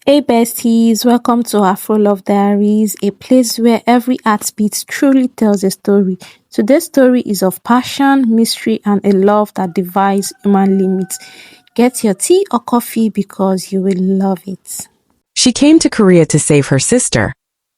Hey besties, welcome to Afro Love Diaries, a place where every heartbeat truly tells a story. Today's story is of passion, mystery, and a love that defies human limits. Get your tea or coffee because you will love it. She came to Korea to save her sister,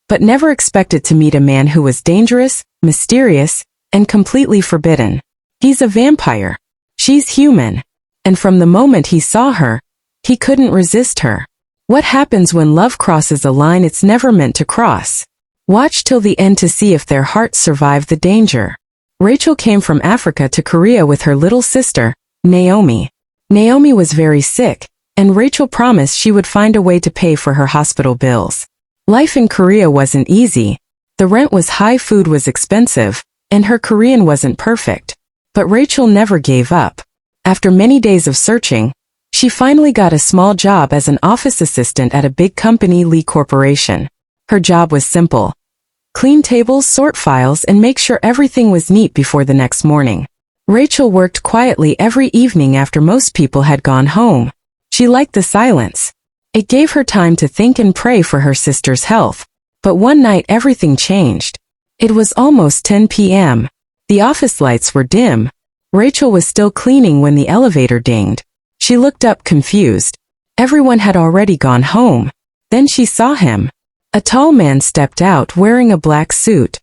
but never expected to meet a man who was dangerous, mysterious, and completely forbidden. He's a vampire. She's human. And from the moment he saw her, he couldn't resist her. What happens when love crosses a line it's never meant to cross? Watch till the end to see if their hearts survive the danger. Rachel came from Africa to Korea with her little sister, Naomi. Naomi was very sick, and Rachel promised she would find a way to pay for her hospital bills. Life in Korea wasn't easy. The rent was high, food was expensive, and her Korean wasn't perfect. But Rachel never gave up. After many days of searching, she finally got a small job as an office assistant at a big company, Lee Corporation. Her job was simple. Clean tables, sort files, and make sure everything was neat before the next morning. Rachel worked quietly every evening after most people had gone home. She liked the silence. It gave her time to think and pray for her sister's health. But one night everything changed. It was almost 10 p.m. The office lights were dim. Rachel was still cleaning when the elevator dinged. She looked up confused. Everyone had already gone home. Then she saw him. A tall man stepped out wearing a black suit.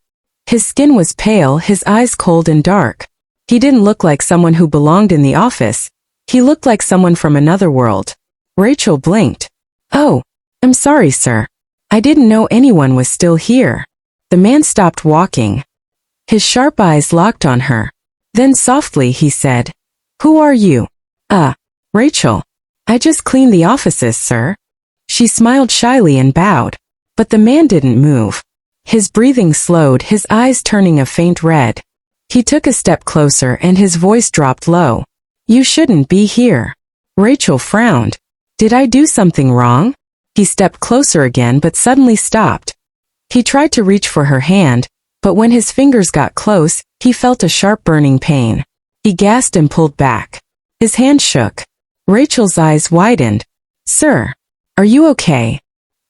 His skin was pale, his eyes cold and dark. He didn't look like someone who belonged in the office. He looked like someone from another world. Rachel blinked. "Oh, I'm sorry, sir. I didn't know anyone was still here." The man stopped walking. His sharp eyes locked on her. Then softly he said, "Who are you?" Rachel. "I just cleaned the offices, sir." She smiled shyly and bowed. But the man didn't move. His breathing slowed, his eyes turning a faint red. He took a step closer and his voice dropped low. "You shouldn't be here." Rachel frowned. "Did I do something wrong?" He stepped closer again but suddenly stopped. He tried to reach for her hand, but when his fingers got close, he felt a sharp burning pain. He gasped and pulled back. His hand shook. Rachel's eyes widened. "Sir, are you okay?"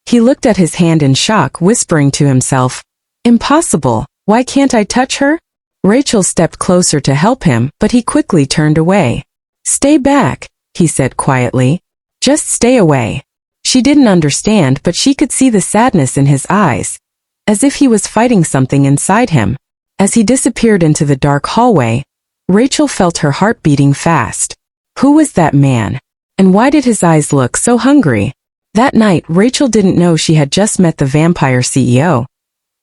He looked at his hand in shock, whispering to himself, "Impossible, why can't I touch her?" Rachel stepped closer to help him, but he quickly turned away. "Stay back," he said quietly. "Just stay away." She didn't understand, but she could see the sadness in his eyes, as if he was fighting something inside him. As he disappeared into the dark hallway, Rachel felt her heart beating fast. Who was that man? And why did his eyes look so hungry? That night, Rachel didn't know she had just met the vampire CEO.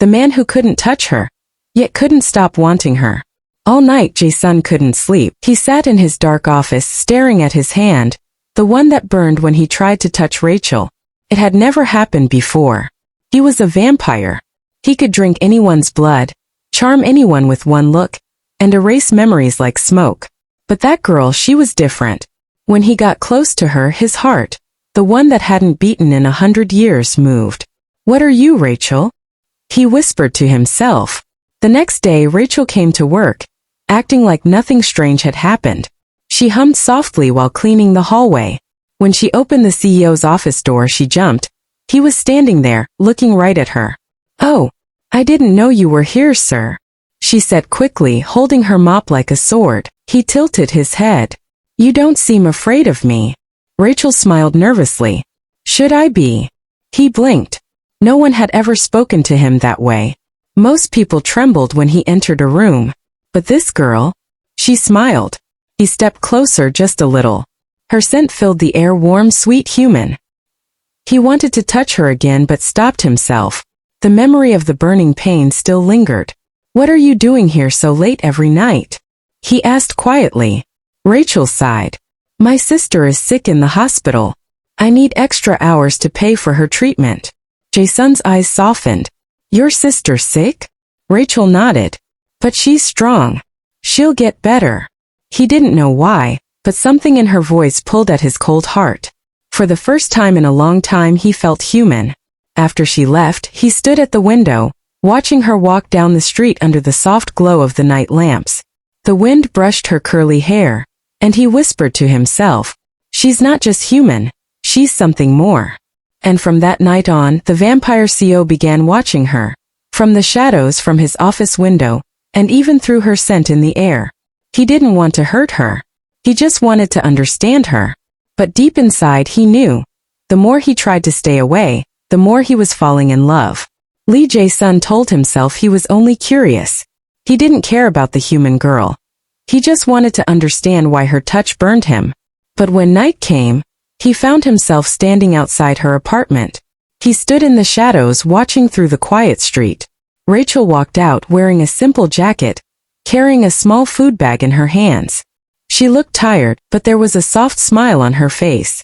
The man who couldn't touch her, yet couldn't stop wanting her. All night, Jason couldn't sleep. He sat in his dark office staring at his hand, the one that burned when he tried to touch Rachel. It had never happened before. He was a vampire. He could drink anyone's blood, charm anyone with one look, and erase memories like smoke. But that girl, she was different. When he got close to her, his heart, the one that hadn't beaten in 100 years, moved. "What are you, Rachel?" he whispered to himself. The next day, Rachel came to work, acting like nothing strange had happened. She hummed softly while cleaning the hallway. When she opened the CEO's office door, she jumped. He was standing there, looking right at her. "Oh, I didn't know you were here, sir," she said quickly, holding her mop like a sword. He tilted his head. "You don't seem afraid of me." Rachel smiled nervously. "Should I be?" He blinked. No one had ever spoken to him that way. Most people trembled when he entered a room. But this girl? She smiled. He stepped closer just a little. Her scent filled the air, warm, sweet, human. He wanted to touch her again but stopped himself. The memory of the burning pain still lingered. "What are you doing here so late every night?" he asked quietly. Rachel sighed. "My sister is sick in the hospital. I need extra hours to pay for her treatment." Jason's eyes softened. "Your sister sick?" Rachel nodded. "But she's strong. She'll get better." He didn't know why, but something in her voice pulled at his cold heart. For the first time in a long time, he felt human. After she left, he stood at the window, watching her walk down the street under the soft glow of the night lamps. The wind brushed her curly hair, and he whispered to himself, "She's not just human, she's something more." And from that night on, the vampire CO began watching her. From the shadows from his office window, and even through her scent in the air. He didn't want to hurt her. He just wanted to understand her. But deep inside he knew. The more he tried to stay away, the more he was falling in love. Lee Jae-sun told himself he was only curious. He didn't care about the human girl. He just wanted to understand why her touch burned him. But when night came, he found himself standing outside her apartment. He stood in the shadows watching through the quiet street. Rachel walked out wearing a simple jacket, carrying a small food bag in her hands. She looked tired, but there was a soft smile on her face.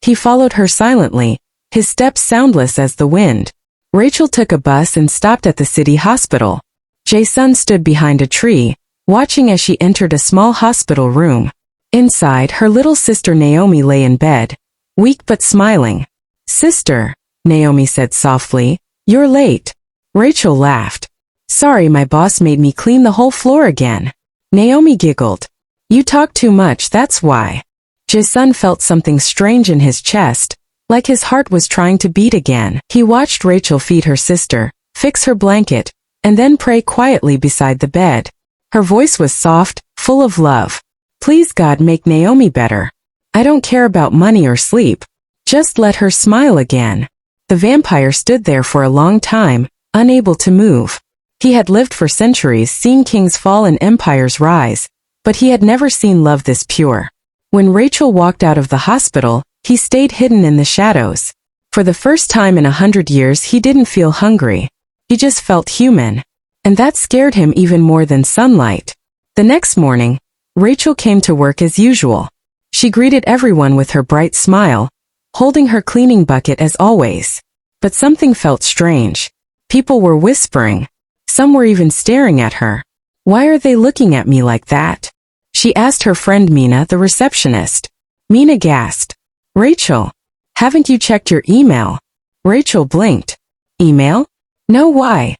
He followed her silently, his steps soundless as the wind. Rachel took a bus and stopped at the city hospital. Jae-sun stood behind a tree, watching as she entered a small hospital room. Inside, her little sister Naomi lay in bed, weak but smiling. "Sister," Naomi said softly, "you're late." Rachel laughed. "Sorry, my boss made me clean the whole floor again." Naomi giggled. "You talk too much, that's why." Jae-sun felt something strange in his chest, like his heart was trying to beat again. He watched Rachel feed her sister, fix her blanket, and then pray quietly beside the bed. Her voice was soft, full of love. "Please God, make Naomi better. I don't care about money or sleep. Just let her smile again." The vampire stood there for a long time, unable to move. He had lived for centuries seeing kings fall and empires rise, but he had never seen love this pure. When Rachel walked out of the hospital, he stayed hidden in the shadows. For the first time in 100 years he didn't feel hungry. He just felt human. And that scared him even more than sunlight. The next morning, Rachel came to work as usual. She greeted everyone with her bright smile, holding her cleaning bucket as always. But something felt strange. People were whispering. Some were even staring at her. "Why are they looking at me like that?" she asked her friend Mina, the receptionist. Mina gasped. "Rachel, haven't you checked your email?" Rachel blinked. "Email? No, why?"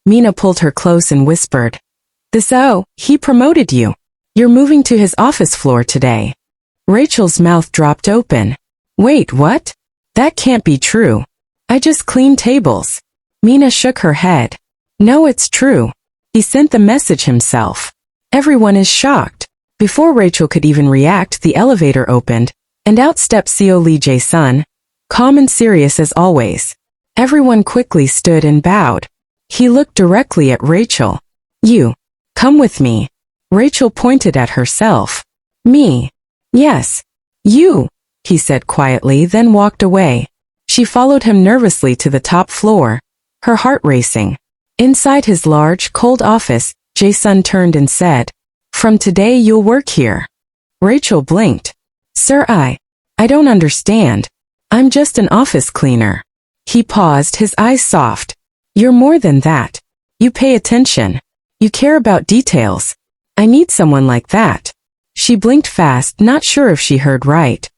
Mina pulled her close and whispered. He promoted you. You're moving to his office floor today." Rachel's mouth dropped open. "Wait, what? That can't be true. I just cleaned tables." Mina shook her head. "No, it's true. He sent the message himself." Everyone is shocked. Before Rachel could even react, the elevator opened, and out stepped CO Lee Jae-sun, calm and serious as always. Everyone quickly stood and bowed. He looked directly at Rachel. "You. Come with me." Rachel pointed at herself. "Me?" "Yes. You," he said quietly, then walked away. She followed him nervously to the top floor, her heart racing. Inside his large, cold office, Jae-sun turned and said, "From today you'll work here." Rachel blinked. "Sir, I don't understand. I'm just an office cleaner." He paused, his eyes soft. "You're more than that. You pay attention. You care about details. I need someone like that." She blinked fast, not sure if she heard right.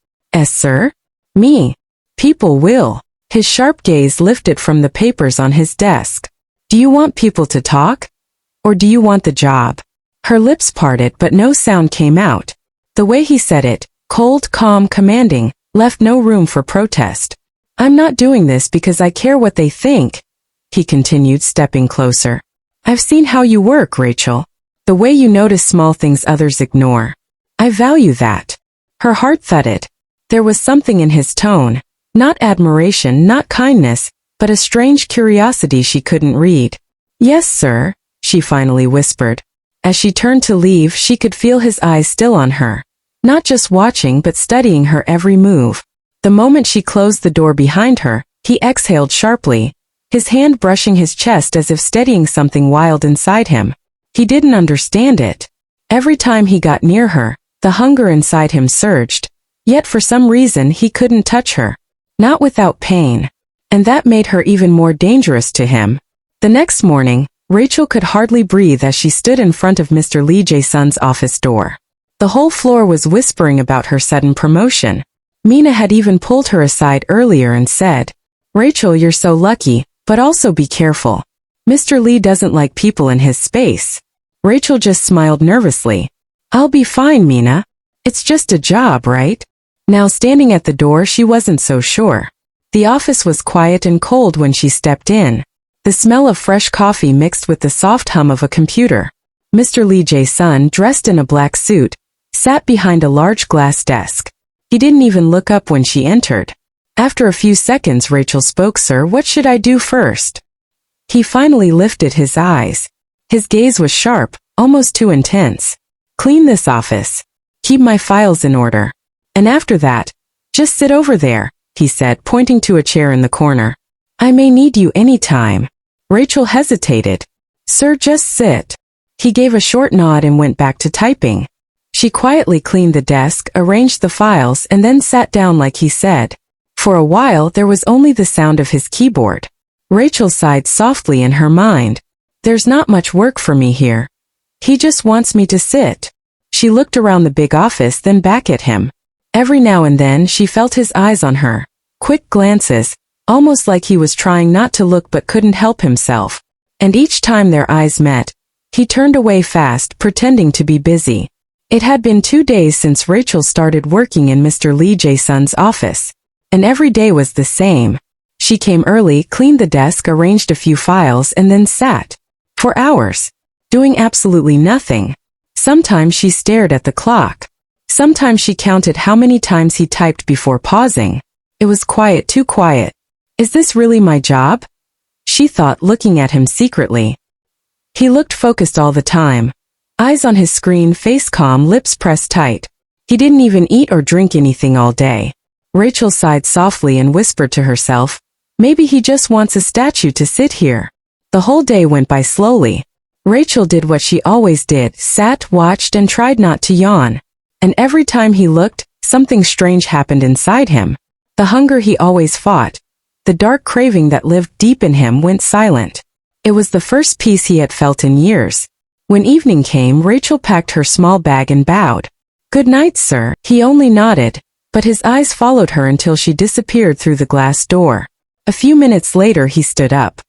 Sir? Me? People will." His sharp gaze lifted from the papers on his desk. "Do you want people to talk? Or do you want the job?" Her lips parted but no sound came out. The way he said it, cold, calm, commanding, left no room for protest. "I'm not doing this because I care what they think," he continued, stepping closer. "I've seen how you work, Rachel. The way you notice small things others ignore. I value that." Her heart thudded. There was something in his tone, not admiration, not kindness, but a strange curiosity she couldn't read. "Yes, sir," she finally whispered. As she turned to leave, she could feel his eyes still on her, not just watching but studying her every move. The moment she closed the door behind her, he exhaled sharply, his hand brushing his chest as if steadying something wild inside him. He didn't understand it. Every time he got near her, the hunger inside him surged, yet for some reason he couldn't touch her. Not without pain. And that made her even more dangerous to him. The next morning, Rachel could hardly breathe as she stood in front of Mr. Lee Jae-sun's office door. The whole floor was whispering about her sudden promotion. Mina had even pulled her aside earlier and said, "Rachel, you're so lucky, but also be careful. Mr. Lee doesn't like people in his space." Rachel just smiled nervously. "I'll be fine, Mina. It's just a job, right?" Now standing at the door, she wasn't so sure. The office was quiet and cold when she stepped in. The smell of fresh coffee mixed with the soft hum of a computer. Mr. Lee Jae-sun, dressed in a black suit, sat behind a large glass desk. He didn't even look up when she entered. After a few seconds, Rachel spoke, "Sir, what should I do first?" He finally lifted his eyes. His gaze was sharp, almost too intense. "Clean this office. Keep my files in order. And after that, just sit over there," he said, pointing to a chair in the corner. "I may need you any time." Rachel hesitated. "Sir, just sit." He gave a short nod and went back to typing. She quietly cleaned the desk, arranged the files, and then sat down like he said. For a while there was only the sound of his keyboard. Rachel sighed softly in her mind. "There's not much work for me here. He just wants me to sit." She looked around the big office, then back at him. Every now and then she felt his eyes on her. Quick glances, almost like he was trying not to look but couldn't help himself. And each time their eyes met, he turned away fast, pretending to be busy. It had been 2 days since Rachel started working in Mr. Lee Jae-sun's office. And every day was the same. She came early, cleaned the desk, arranged a few files, and then sat. For hours. Doing absolutely nothing. Sometimes she stared at the clock. Sometimes she counted how many times he typed before pausing. It was quiet, too quiet. "Is this really my job?" she thought, looking at him secretly. He looked focused all the time. Eyes on his screen, face calm, lips pressed tight. He didn't even eat or drink anything all day. Rachel sighed softly and whispered to herself, "Maybe he just wants a statue to sit here." The whole day went by slowly. Rachel did what she always did, sat, watched, and tried not to yawn. And every time he looked, something strange happened inside him. The hunger he always fought, the dark craving that lived deep in him, went silent. It was the first peace he had felt in years. When evening came, Rachel packed her small bag and bowed. "Good night, sir." He only nodded, but his eyes followed her until she disappeared through the glass door. A few minutes later he stood up.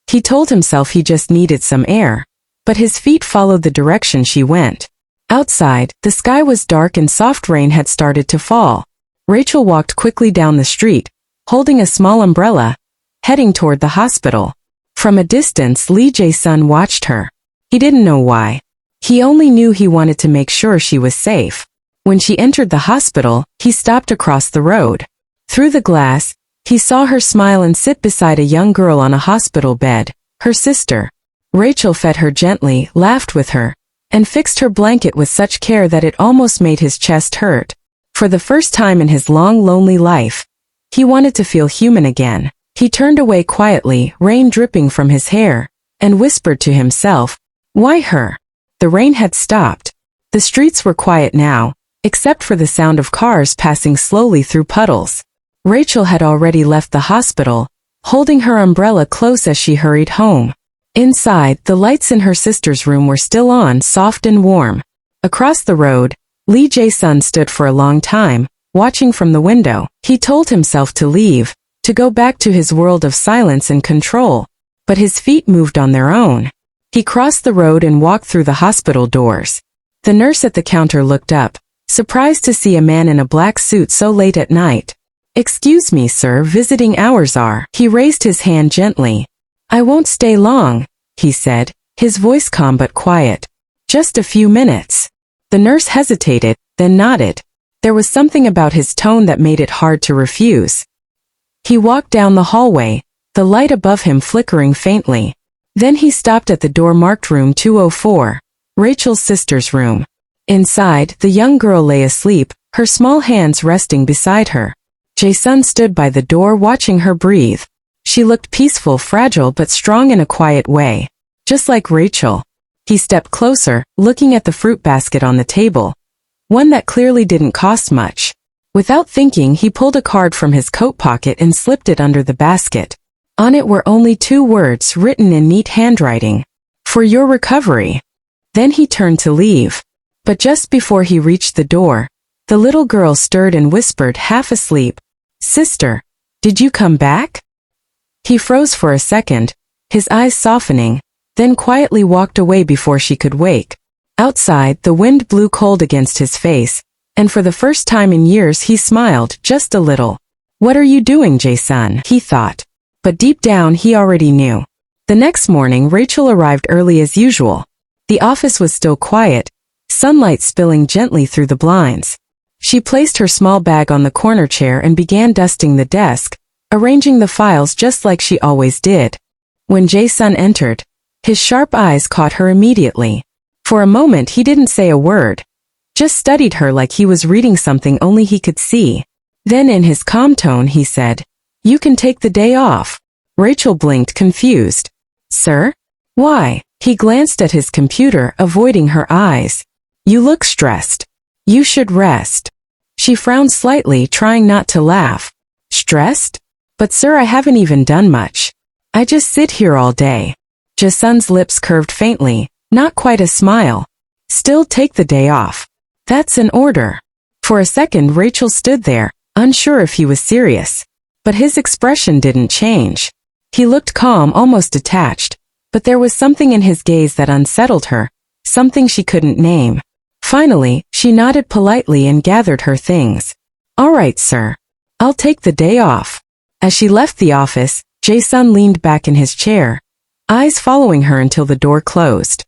He told himself he just needed some air, but his feet followed the direction she went. Outside, the sky was dark and soft rain had started to fall. Rachel walked quickly down the street, holding a small umbrella, heading toward the hospital. From a distance, Lee Jae-sun watched her. He didn't know why. He only knew he wanted to make sure she was safe. When she entered the hospital, he stopped across the road. Through the glass, he saw her smile and sit beside a young girl on a hospital bed, her sister. Rachel fed her gently, laughed with her, and fixed her blanket with such care that it almost made his chest hurt. For the first time in his long, lonely life, he wanted to feel human again. He turned away quietly, rain dripping from his hair, and whispered to himself, "Why her?" The rain had stopped. The streets were quiet now, except for the sound of cars passing slowly through puddles. Rachel had already left the hospital, holding her umbrella close as she hurried home. Inside, the lights in her sister's room were still on, soft and warm. Across the road, Lee Jae-sun stood for a long time, watching from the window. He told himself to leave, to go back to his world of silence and control. But his feet moved on their own. He crossed the road and walked through the hospital doors. The nurse at the counter looked up, surprised to see a man in a black suit so late at night. "Excuse me, sir, visiting hours are." He raised his hand gently. "I won't stay long," he said, his voice calm but quiet. "Just a few minutes." The nurse hesitated, then nodded. There was something about his tone that made it hard to refuse. He walked down the hallway, the light above him flickering faintly. Then he stopped at the door marked Room 204, Rachel's sister's room. Inside, the young girl lay asleep, her small hands resting beside her. Jae-sun stood by the door watching her breathe. She looked peaceful, fragile but strong in a quiet way. Just like Rachel. He stepped closer, looking at the fruit basket on the table. One that clearly didn't cost much. Without thinking, he pulled a card from his coat pocket and slipped it under the basket. On it were only 2 words written in neat handwriting. "For your recovery." Then he turned to leave. But just before he reached the door, the little girl stirred and whispered, half asleep, "Sister, did you come back?" He froze for a second, his eyes softening, then quietly walked away before she could wake. Outside, the wind blew cold against his face, and for the first time in years he smiled, just a little. What are you doing, Jason? He thought. But deep down he already knew. The next morning Rachel arrived early as usual. The office was still quiet, sunlight spilling gently through the blinds. She placed her small bag on the corner chair and began dusting the desk, arranging the files just like she always did. When Jason entered, his sharp eyes caught her immediately. For a moment he didn't say a word, just studied her like he was reading something only he could see. Then in his calm tone he said, "You can take the day off." Rachel blinked, confused. "Sir? Why?" He glanced at his computer, avoiding her eyes. "You look stressed. You should rest." She frowned slightly, trying not to laugh. "Stressed? But sir, I haven't even done much. I just sit here all day." Jason's lips curved faintly, not quite a smile. "Still take the day off. That's an order." For a second Rachel stood there, unsure if he was serious. But his expression didn't change. He looked calm, almost detached, but there was something in his gaze that unsettled her, something she couldn't name. Finally, she nodded politely and gathered her things. "All right, sir. I'll take the day off." As she left the office, Jason leaned back in his chair, eyes following her until the door closed.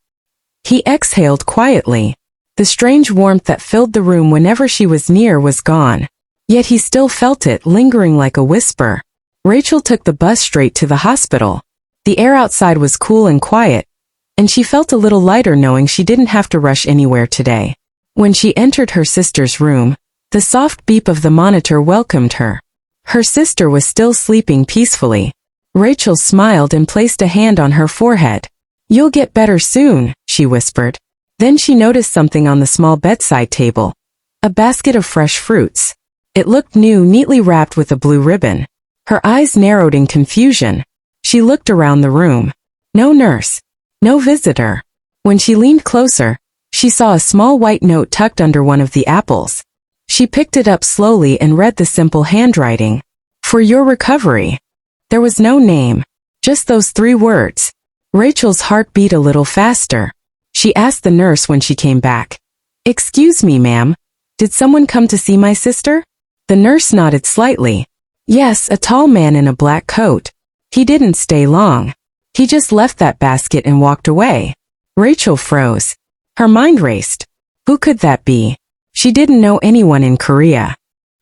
He exhaled quietly. The strange warmth that filled the room whenever she was near was gone. Yet he still felt it, lingering like a whisper. Rachel took the bus straight to the hospital. The air outside was cool and quiet, and she felt a little lighter knowing she didn't have to rush anywhere today. When she entered her sister's room, the soft beep of the monitor welcomed her. Her sister was still sleeping peacefully. Rachel smiled and placed a hand on her forehead. "You'll get better soon," she whispered. Then she noticed something on the small bedside table. A basket of fresh fruits. It looked new, neatly wrapped with a blue ribbon. Her eyes narrowed in confusion. She looked around the room. No nurse. No visitor. When she leaned closer, she saw a small white note tucked under one of the apples. She picked it up slowly and read the simple handwriting. "For your recovery." There was no name, just those 3 words. Rachel's heart beat a little faster. She asked the nurse when she came back. "Excuse me, ma'am. Did someone come to see my sister?" The nurse nodded slightly. "Yes, a tall man in a black coat. He didn't stay long. He just left that basket and walked away." Rachel froze. Her mind raced. Who could that be? She didn't know anyone in Korea.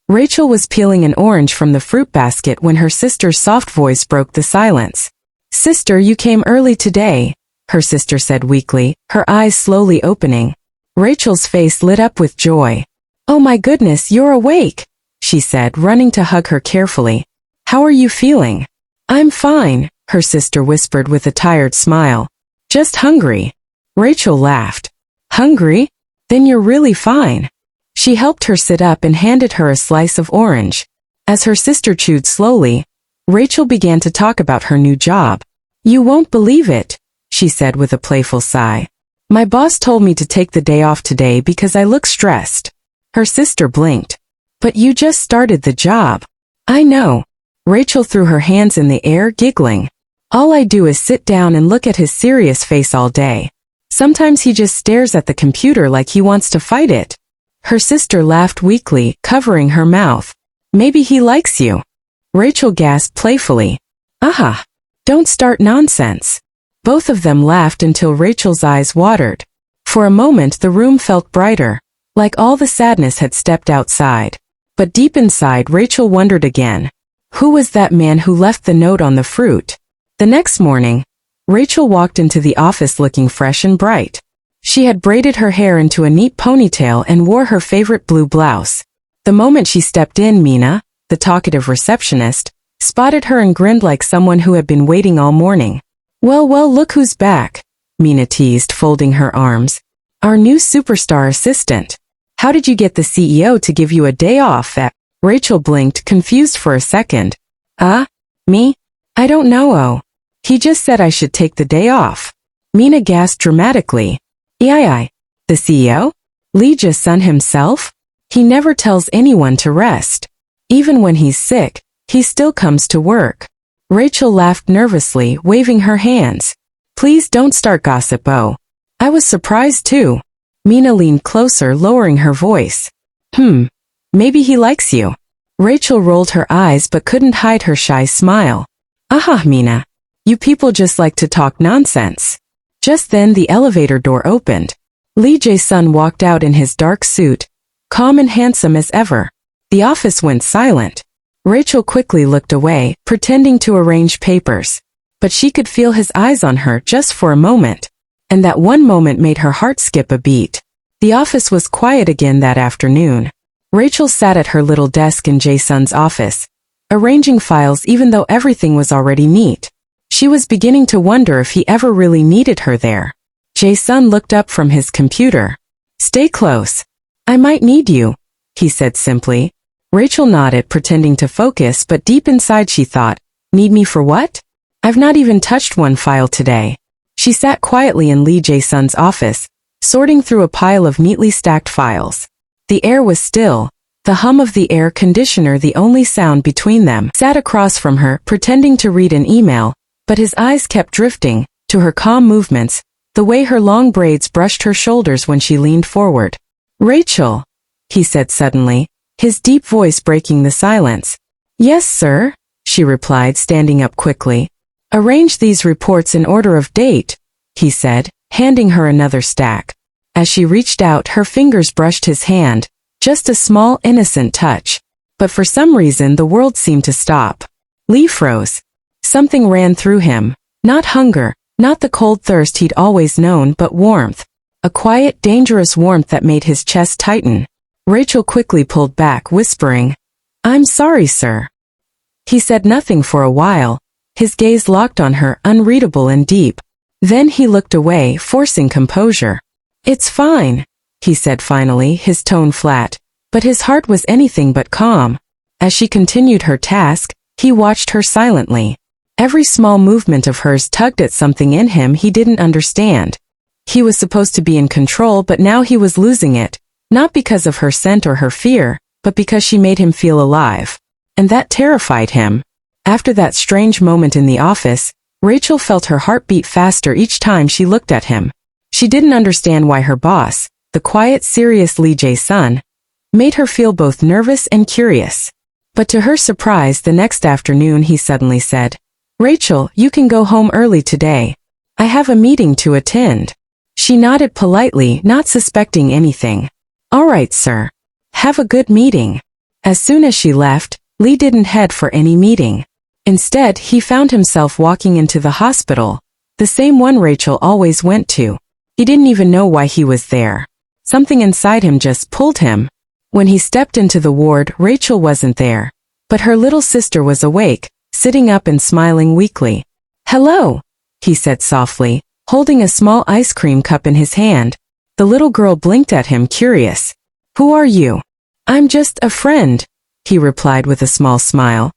Rachel was peeling an orange from the fruit basket when her sister's soft voice broke the silence. "Sister, you came early today," her sister said weakly, her eyes slowly opening. Rachel's face lit up with joy. "Oh my goodness, you're awake," she said, running to hug her carefully. "How are you feeling?" "I'm fine," her sister whispered with a tired smile. "Just hungry." Rachel laughed. "Hungry? Then you're really fine." She helped her sit up and handed her a slice of orange. As her sister chewed slowly, Rachel began to talk about her new job. "You won't believe it," she said with a playful sigh. "My boss told me to take the day off today because I look stressed." Her sister blinked. "But you just started the job." "I know." Rachel threw her hands in the air, giggling. "All I do is sit down and look at his serious face all day. Sometimes he just stares at the computer like he wants to fight it." Her sister laughed weakly, covering her mouth. "Maybe he likes you." Rachel gasped playfully. "Aha! Don't start nonsense." Both of them laughed until Rachel's eyes watered. For a moment the room felt brighter, like all the sadness had stepped outside. But deep inside Rachel wondered again. Who was that man who left the note on the fruit? The next morning, Rachel walked into the office looking fresh and bright. She had braided her hair into a neat ponytail and wore her favorite blue blouse. The moment she stepped in, Mina, the talkative receptionist, spotted her and grinned like someone who had been waiting all morning. Well, look who's back," Mina teased, folding her arms. "Our new superstar assistant. How did you get the CEO to give you a day off at?" Rachel blinked, confused for a second. Me? I don't know. Oh. He just said I should take the day off." Mina gasped dramatically. "Ei, the CEO? Lee Jae-sun himself? He never tells anyone to rest. Even when he's sick, he still comes to work." Rachel laughed nervously, waving her hands. "Please don't start gossip, oh. I was surprised too." Mina leaned closer, lowering her voice. Maybe he likes you." Rachel rolled her eyes but couldn't hide her shy smile. Aha, Mina. You people just like to talk nonsense. Just then the elevator door opened. Lee Jae-sun walked out in his dark suit, calm and handsome as ever. The office went silent. Rachel quickly looked away, pretending to arrange papers. But she could feel his eyes on her just for a moment. And that one moment made her heart skip a beat. The office was quiet again that afternoon. Rachel sat at her little desk in Jae-sun's office, arranging files even though everything was already neat. She was beginning to wonder if he ever really needed her there. Jae-sun looked up from his computer. Stay close. I might need you, he said simply. Rachel nodded, pretending to focus, but deep inside she thought, need me for what? I've not even touched one file today. She sat quietly in Lee Jae-sun's office, sorting through a pile of neatly stacked files. The air was still, the hum of the air conditioner the only sound between them. Sat across from her, pretending to read an email, but his eyes kept drifting, to her calm movements, the way her long braids brushed her shoulders when she leaned forward. Rachel, he said suddenly, his deep voice breaking the silence. Yes, sir, she replied, standing up quickly. Arrange these reports in order of date, he said, handing her another stack. As she reached out, her fingers brushed his hand, just a small, innocent touch. But for some reason the world seemed to stop. Lee froze. Something ran through him. Not hunger, not the cold thirst he'd always known, but warmth. A quiet, dangerous warmth that made his chest tighten. Rachel quickly pulled back, whispering, I'm sorry, sir. He said nothing for a while. His gaze locked on her, unreadable and deep. Then he looked away, forcing composure. It's fine, he said finally, his tone flat. But his heart was anything but calm. As she continued her task, he watched her silently. Every small movement of hers tugged at something in him he didn't understand. He was supposed to be in control, but now he was losing it, not because of her scent or her fear, but because she made him feel alive. And that terrified him. After that strange moment in the office, Rachel felt her heart beat faster each time she looked at him. She didn't understand why her boss, the quiet, serious Lee Jae-sun, made her feel both nervous and curious. But to her surprise, the next afternoon he suddenly said, Rachel, you can go home early today. I have a meeting to attend. She nodded politely, not suspecting anything. All right, sir. Have a good meeting. As soon as she left, Lee didn't head for any meeting. Instead, he found himself walking into the hospital, the same one Rachel always went to. He didn't even know why he was there. Something inside him just pulled him. When he stepped into the ward, Rachel wasn't there. But her little sister was awake, sitting up and smiling weakly. Hello, he said softly, holding a small ice cream cup in his hand. The little girl blinked at him, curious. Who are you? I'm just a friend, he replied with a small smile.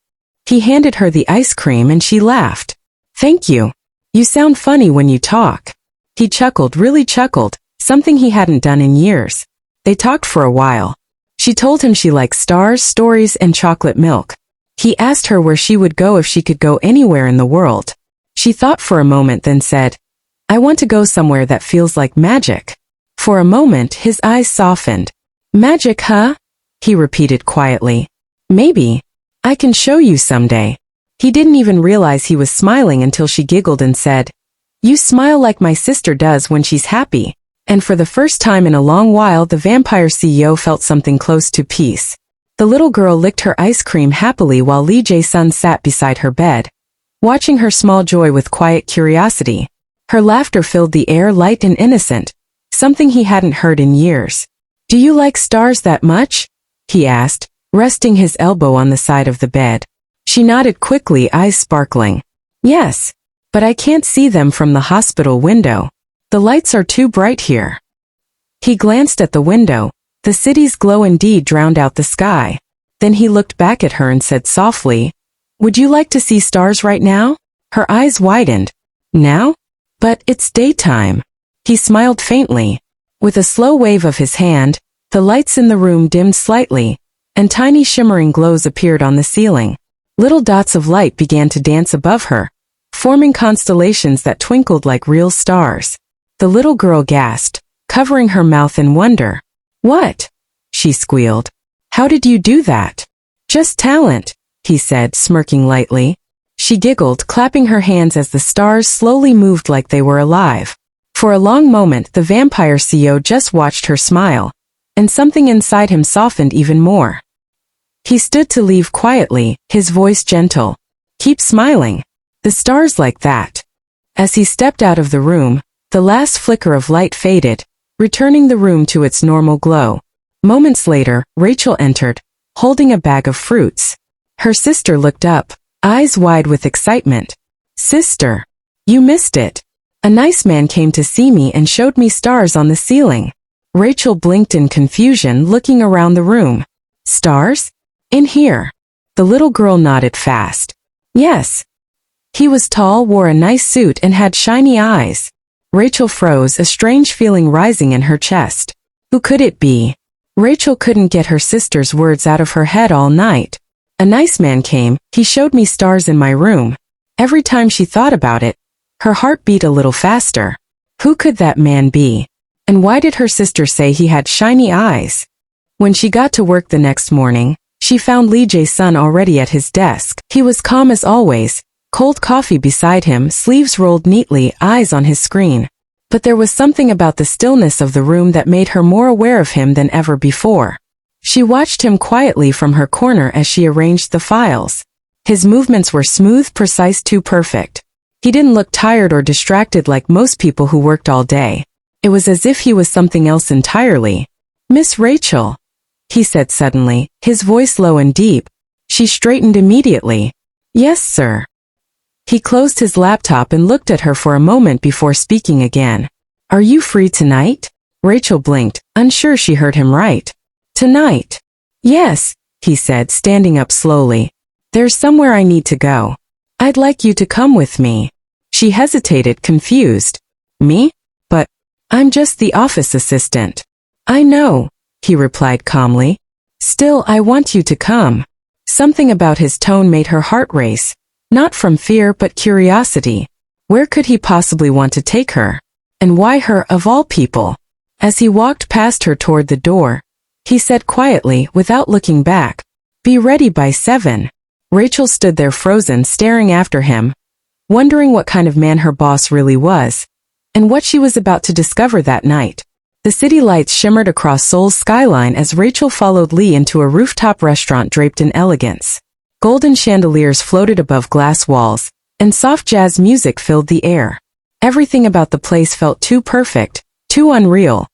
He handed her the ice cream and she laughed. Thank you. You sound funny when you talk. He chuckled, really chuckled, something he hadn't done in years. They talked for a while. She told him she liked stars, stories, and chocolate milk. He asked her where she would go if she could go anywhere in the world. She thought for a moment, then said, I want to go somewhere that feels like magic. For a moment, his eyes softened. Magic, huh? He repeated quietly. Maybe. I can show you someday. He didn't even realize he was smiling until she giggled and said, You smile like my sister does when she's happy. And for the first time in a long while, the vampire CEO felt something close to peace. The little girl licked her ice cream happily while Lee Jae-sun sat beside her bed, watching her small joy with quiet curiosity. Her laughter filled the air, light and innocent, something he hadn't heard in years. Do you like stars that much? He asked, resting his elbow on the side of the bed. She nodded quickly, eyes sparkling. Yes, but I can't see them from the hospital window. The lights are too bright here. He glanced at the window. The city's glow indeed drowned out the sky. Then he looked back at her and said softly, Would you like to see stars right now? Her eyes widened. Now? But it's daytime. He smiled faintly. With a slow wave of his hand, the lights in the room dimmed slightly, and tiny shimmering glows appeared on the ceiling. Little dots of light began to dance above her, forming constellations that twinkled like real stars. The little girl gasped, covering her mouth in wonder. What? She squealed. How did you do that? Just talent, he said, smirking lightly. She giggled, clapping her hands as the stars slowly moved like they were alive. For a long moment the vampire CEO just watched her smile, and something inside him softened even more. He stood to leave quietly, his voice gentle. Keep smiling. The stars like that. As he stepped out of the room, the last flicker of light faded, returning the room to its normal glow. Moments later, Rachel entered, holding a bag of fruits. Her sister looked up, eyes wide with excitement. Sister, you missed it. A nice man came to see me and showed me stars on the ceiling. Rachel blinked in confusion, looking around the room. Stars? In here. The little girl nodded fast. Yes. He was tall, wore a nice suit, and had shiny eyes. Rachel froze, a strange feeling rising in her chest. Who could it be? Rachel couldn't get her sister's words out of her head all night. A nice man came, he showed me stars in my room. Every time she thought about it, her heart beat a little faster. Who could that man be? And why did her sister say he had shiny eyes? When she got to work the next morning, she found Lee Jae-sun already at his desk. He was calm as always, cold coffee beside him, sleeves rolled neatly, eyes on his screen. But there was something about the stillness of the room that made her more aware of him than ever before. She watched him quietly from her corner as she arranged the files. His movements were smooth, precise, too perfect. He didn't look tired or distracted like most people who worked all day. It was as if he was something else entirely. Miss Rachel, he said suddenly, his voice low and deep. She straightened immediately. Yes, sir. He closed his laptop and looked at her for a moment before speaking again. Are you free tonight? Rachel blinked, unsure she heard him right. Tonight? Yes, he said, standing up slowly. There's somewhere I need to go. I'd like you to come with me. She hesitated, confused. Me? But I'm just the office assistant. I know, he replied calmly. Still, I want you to come. Something about his tone made her heart race, not from fear but curiosity. Where could he possibly want to take her? And why her, of all people? As he walked past her toward the door, he said quietly, without looking back, "Be ready by 7. Rachel stood there frozen, staring after him, wondering what kind of man her boss really was, and what she was about to discover that night. The city lights shimmered across Seoul's skyline as Rachel followed Lee into a rooftop restaurant draped in elegance. Golden chandeliers floated above glass walls, and soft jazz music filled the air. Everything about the place felt too perfect, too unreal,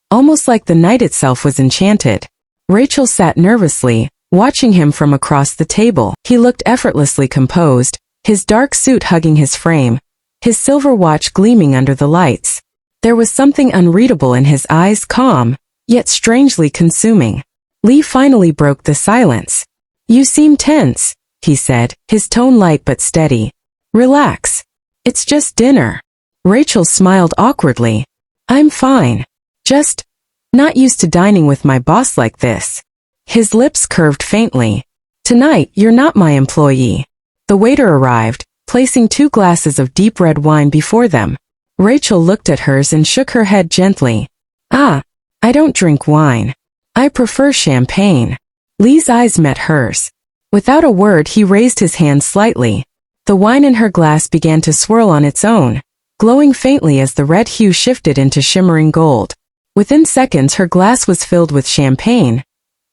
almost like the night itself was enchanted. Rachel sat nervously, watching him from across the table. He looked effortlessly composed, his dark suit hugging his frame, his silver watch gleaming under the lights. There was something unreadable in his eyes, calm, yet strangely consuming. Lee finally broke the silence. You seem tense, he said, his tone light but steady. Relax. It's just dinner. Rachel smiled awkwardly. I'm fine. Just not used to dining with my boss like this. His lips curved faintly. Tonight, you're not my employee. The waiter arrived, placing 2 glasses of deep red wine before them. Rachel looked at hers and shook her head gently. I don't drink wine. I prefer champagne. Lee's eyes met hers. Without a word, he raised his hand slightly. The wine in her glass began to swirl on its own, glowing faintly as the red hue shifted into shimmering gold. Within seconds, her glass was filled with champagne,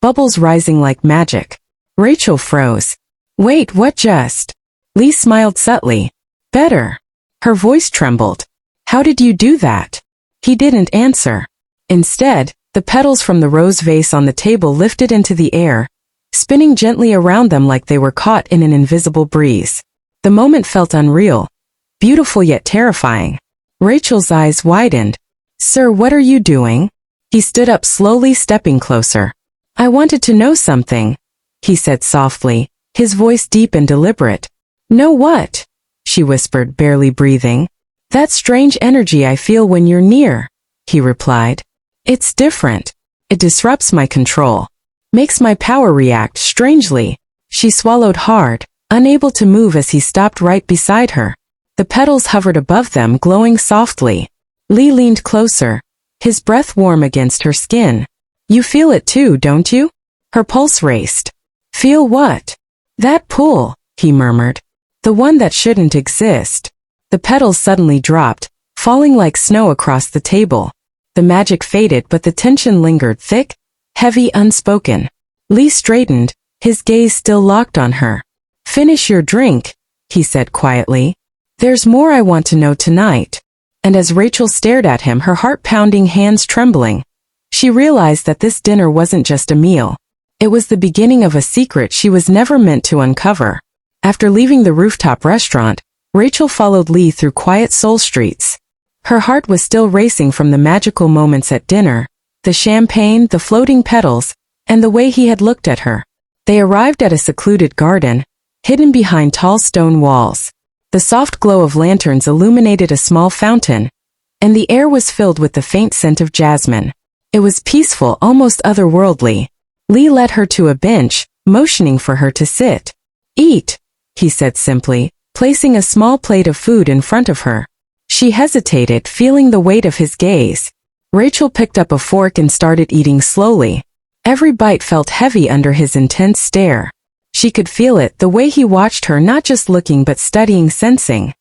bubbles rising like magic. Rachel froze. Wait, what just? Lee smiled subtly. Better. Her voice trembled. How did you do that? He didn't answer. Instead, the petals from the rose vase on the table lifted into the air, spinning gently around them like they were caught in an invisible breeze. The moment felt unreal, beautiful yet terrifying. Rachel's eyes widened. Sir, what are you doing? He stood up slowly, stepping closer. I wanted to know something, he said softly, his voice deep and deliberate. Know what? She whispered, barely breathing. That strange energy I feel when you're near, he replied. It's different. It disrupts my control. Makes my power react strangely. She swallowed hard, unable to move as he stopped right beside her. The petals hovered above them, glowing softly. Lee leaned closer, his breath warm against her skin. You feel it too, don't you? Her pulse raced. Feel what? That pull, he murmured. The one that shouldn't exist. The petals suddenly dropped, falling like snow across the table. The magic faded but the tension lingered thick, heavy, unspoken. Lee straightened, his gaze still locked on her. Finish your drink, he said quietly. There's more I want to know tonight. And as Rachel stared at him, her heart pounding, hands trembling, she realized that this dinner wasn't just a meal. It was the beginning of a secret she was never meant to uncover. After leaving the rooftop restaurant, Rachel followed Lee through quiet Seoul streets. Her heart was still racing from the magical moments at dinner, the champagne, the floating petals, and the way he had looked at her. They arrived at a secluded garden, hidden behind tall stone walls. The soft glow of lanterns illuminated a small fountain, and the air was filled with the faint scent of jasmine. It was peaceful, almost otherworldly. Lee led her to a bench, motioning for her to sit. Eat, he said simply, placing a small plate of food in front of her. She hesitated, feeling the weight of his gaze. Rachel picked up a fork and started eating slowly. Every bite felt heavy under his intense stare. She could feel it, the way he watched her, not just looking but studying, sensing.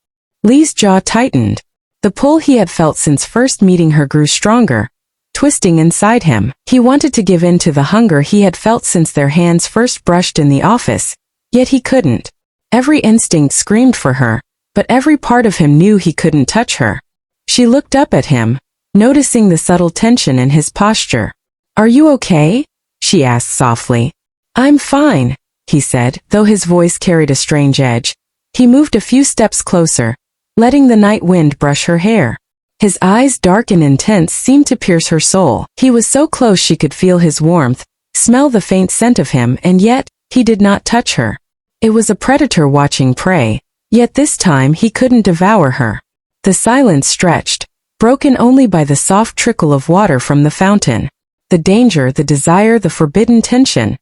Lee's jaw tightened. The pull he had felt since first meeting her grew stronger, twisting inside him. He wanted to give in to the hunger he had felt since their hands first brushed in the office, yet he couldn't. Every instinct screamed for her, but every part of him knew he couldn't touch her. She looked up at him, noticing the subtle tension in his posture. Are you okay? She asked softly. I'm fine, he said, though his voice carried a strange edge. He moved a few steps closer, letting the night wind brush her hair. His eyes, dark and intense, seemed to pierce her soul. He was so close she could feel his warmth, smell the faint scent of him, and yet, he did not touch her. It was a predator watching prey, yet this time he couldn't devour her. The silence stretched, broken only by the soft trickle of water from the fountain. The danger, the desire, the forbidden tension.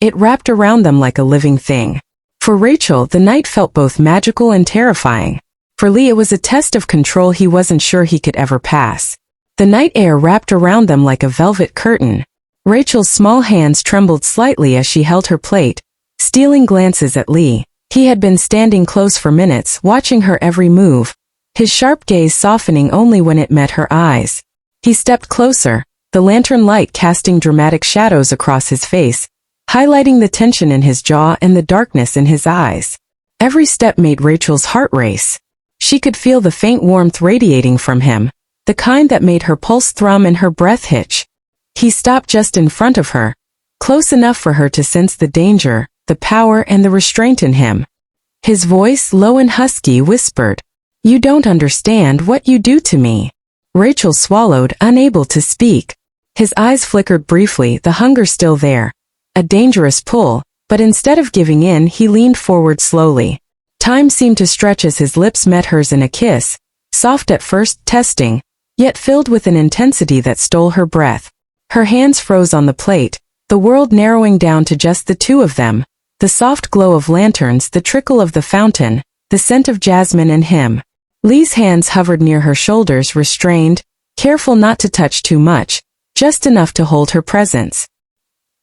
It wrapped around them like a living thing. For Rachel, the night felt both magical and terrifying. For Lee, it was a test of control he wasn't sure he could ever pass. The night air wrapped around them like a velvet curtain. Rachel's small hands trembled slightly as she held her plate, stealing glances at Lee. He had been standing close for minutes, watching her every move, his sharp gaze softening only when it met her eyes. He stepped closer, the lantern light casting dramatic shadows across his face, highlighting the tension in his jaw and the darkness in his eyes. Every step made Rachel's heart race. She could feel the faint warmth radiating from him, the kind that made her pulse thrum and her breath hitch. He stopped just in front of her, close enough for her to sense the danger, the power and the restraint in him. His voice, low and husky, whispered, "You don't understand what you do to me." Rachel swallowed, unable to speak. His eyes flickered briefly, the hunger still there. A dangerous pull, but instead of giving in, he leaned forward slowly. Time seemed to stretch as his lips met hers in a kiss, soft at first, testing, yet filled with an intensity that stole her breath. Her hands froze on the plate, the world narrowing down to just the two of them, the soft glow of lanterns, the trickle of the fountain, the scent of jasmine and him. Lee's hands hovered near her shoulders, restrained, careful not to touch too much, just enough to hold her presence.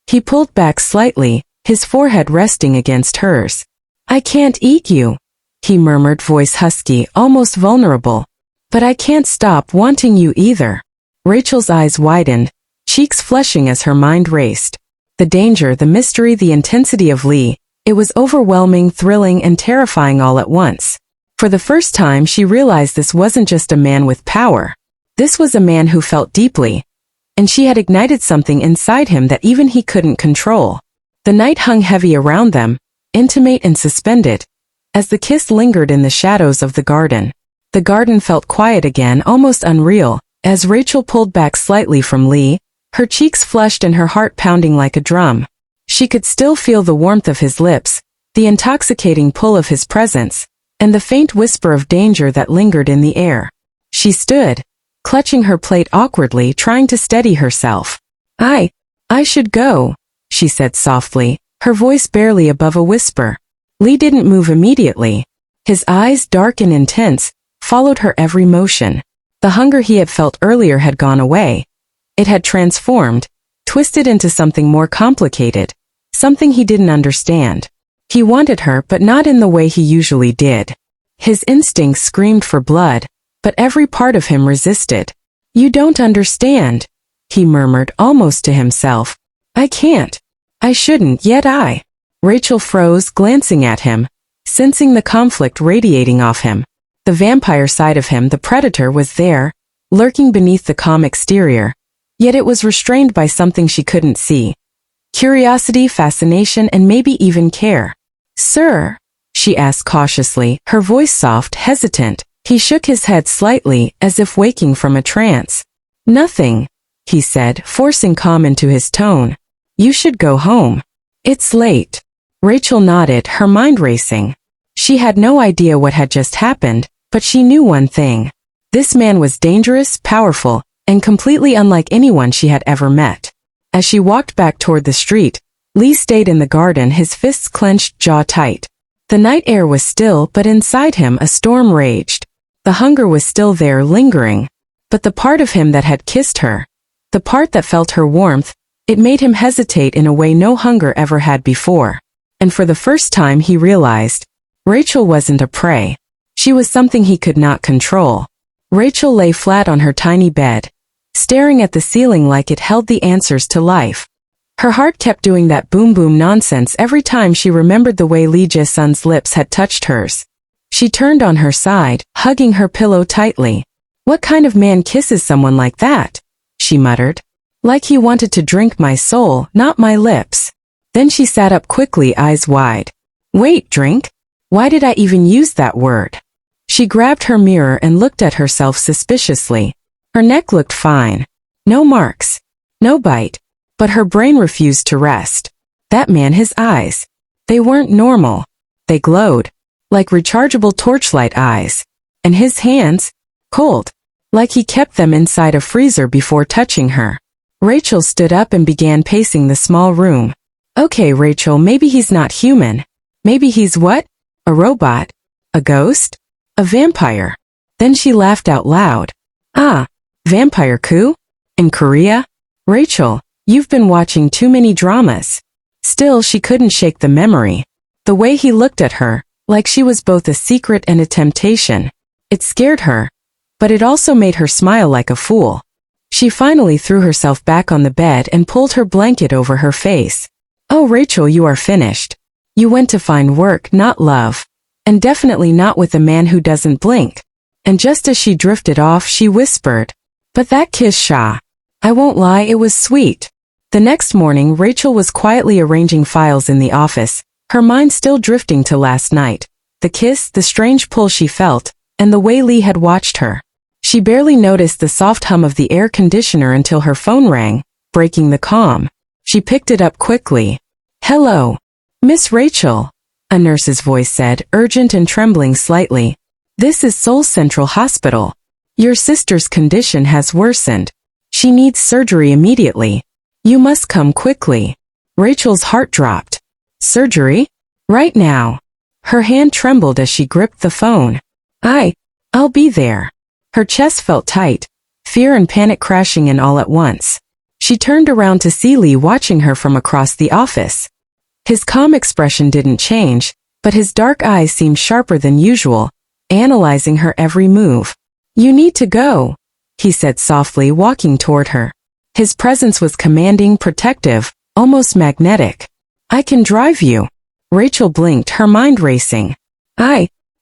He pulled back slightly, his forehead resting against hers. "I can't eat you," he murmured, voice husky, almost vulnerable. "But I can't stop wanting you either." Rachel's eyes widened, cheeks flushing as her mind raced. The danger, the mystery, the intensity of Lee, it was overwhelming, thrilling, and terrifying all at once. For the first time she realized this wasn't just a man with power. This was a man who felt deeply, and she had ignited something inside him that even he couldn't control. The night hung heavy around them, intimate and suspended, as the kiss lingered in the shadows of the garden. The garden felt quiet again, almost unreal, as Rachel pulled back slightly from Lee, her cheeks flushed and her heart pounding like a drum. She could still feel the warmth of his lips, the intoxicating pull of his presence, and the faint whisper of danger that lingered in the air. She stood, clutching her plate awkwardly, trying to steady herself. I should go," she said softly, her voice barely above a whisper. Lee didn't move immediately. His eyes, dark and intense, followed her every motion. The hunger he had felt earlier had gone away. It had transformed, twisted into something more complicated, something he didn't understand. He wanted her, but not in the way he usually did. His instincts screamed for blood, but every part of him resisted. "You don't understand," he murmured almost to himself. "I can't. I shouldn't, yet I." Rachel froze, glancing at him, sensing the conflict radiating off him. The vampire side of him, the predator, was there, lurking beneath the calm exterior, yet it was restrained by something she couldn't see. Curiosity, fascination, and maybe even care. "Sir?" she asked cautiously, her voice soft, hesitant. He shook his head slightly, as if waking from a trance. "Nothing," he said, forcing calm into his tone. "You should go home. It's late." Rachel nodded, her mind racing. She had no idea what had just happened, but she knew one thing. This man was dangerous, powerful, and completely unlike anyone she had ever met. As she walked back toward the street, Lee stayed in the garden, his fists clenched, jaw tight. The night air was still, but inside him a storm raged. The hunger was still there, lingering. But the part of him that had kissed her, the part that felt her warmth, it made him hesitate in a way no hunger ever had before. And for the first time he realized, Rachel wasn't a prey. She was something he could not control. Rachel lay flat on her tiny bed, staring at the ceiling like it held the answers to life. Her heart kept doing that boom-boom nonsense every time she remembered the way Lee Jae-sun's lips had touched hers. She turned on her side, hugging her pillow tightly. "What kind of man kisses someone like that?" she muttered. "Like he wanted to drink my soul, not my lips." Then she sat up quickly, eyes wide. "Wait, drink? Why did I even use that word?" She grabbed her mirror and looked at herself suspiciously. Her neck looked fine. No marks. No bite. But her brain refused to rest. That man, his eyes. They weren't normal. They glowed. Like rechargeable torchlight eyes. And his hands? Cold. Like he kept them inside a freezer before touching her. Rachel stood up and began pacing the small room. Okay, Rachel, maybe he's not human. Maybe he's what? A robot? A ghost? A vampire? Then she laughed out loud. Ah, vampire coup? In Korea? Rachel, you've been watching too many dramas. Still, she couldn't shake the memory. The way he looked at her, like she was both a secret and a temptation. It scared her, but it also made her smile like a fool. She finally threw herself back on the bed and pulled her blanket over her face. Oh, Rachel, you are finished. You went to find work, not love. And definitely not with a man who doesn't blink. And just as she drifted off, she whispered, "But that kiss, Shah. I won't lie, it was sweet." The next morning, Rachel was quietly arranging files in the office, her mind still drifting to last night. The kiss, the strange pull she felt, and the way Lee had watched her. She barely noticed the soft hum of the air conditioner until her phone rang, breaking the calm. She picked it up quickly. "Hello. Miss Rachel," a nurse's voice said, urgent and trembling slightly. "This is Seoul Central Hospital. Your sister's condition has worsened. She needs surgery immediately. You must come quickly." Rachel's heart dropped. "Surgery? Right now?" Her hand trembled as she gripped the phone. I'll be there." Her chest felt tight, fear and panic crashing in all at once. She turned around to see Lee watching her from across the office. His calm expression didn't change, but his dark eyes seemed sharper than usual, analyzing her every move. "You need to go," he said softly, walking toward her. His presence was commanding, protective, almost magnetic. "I can drive you." Rachel blinked, her mind racing.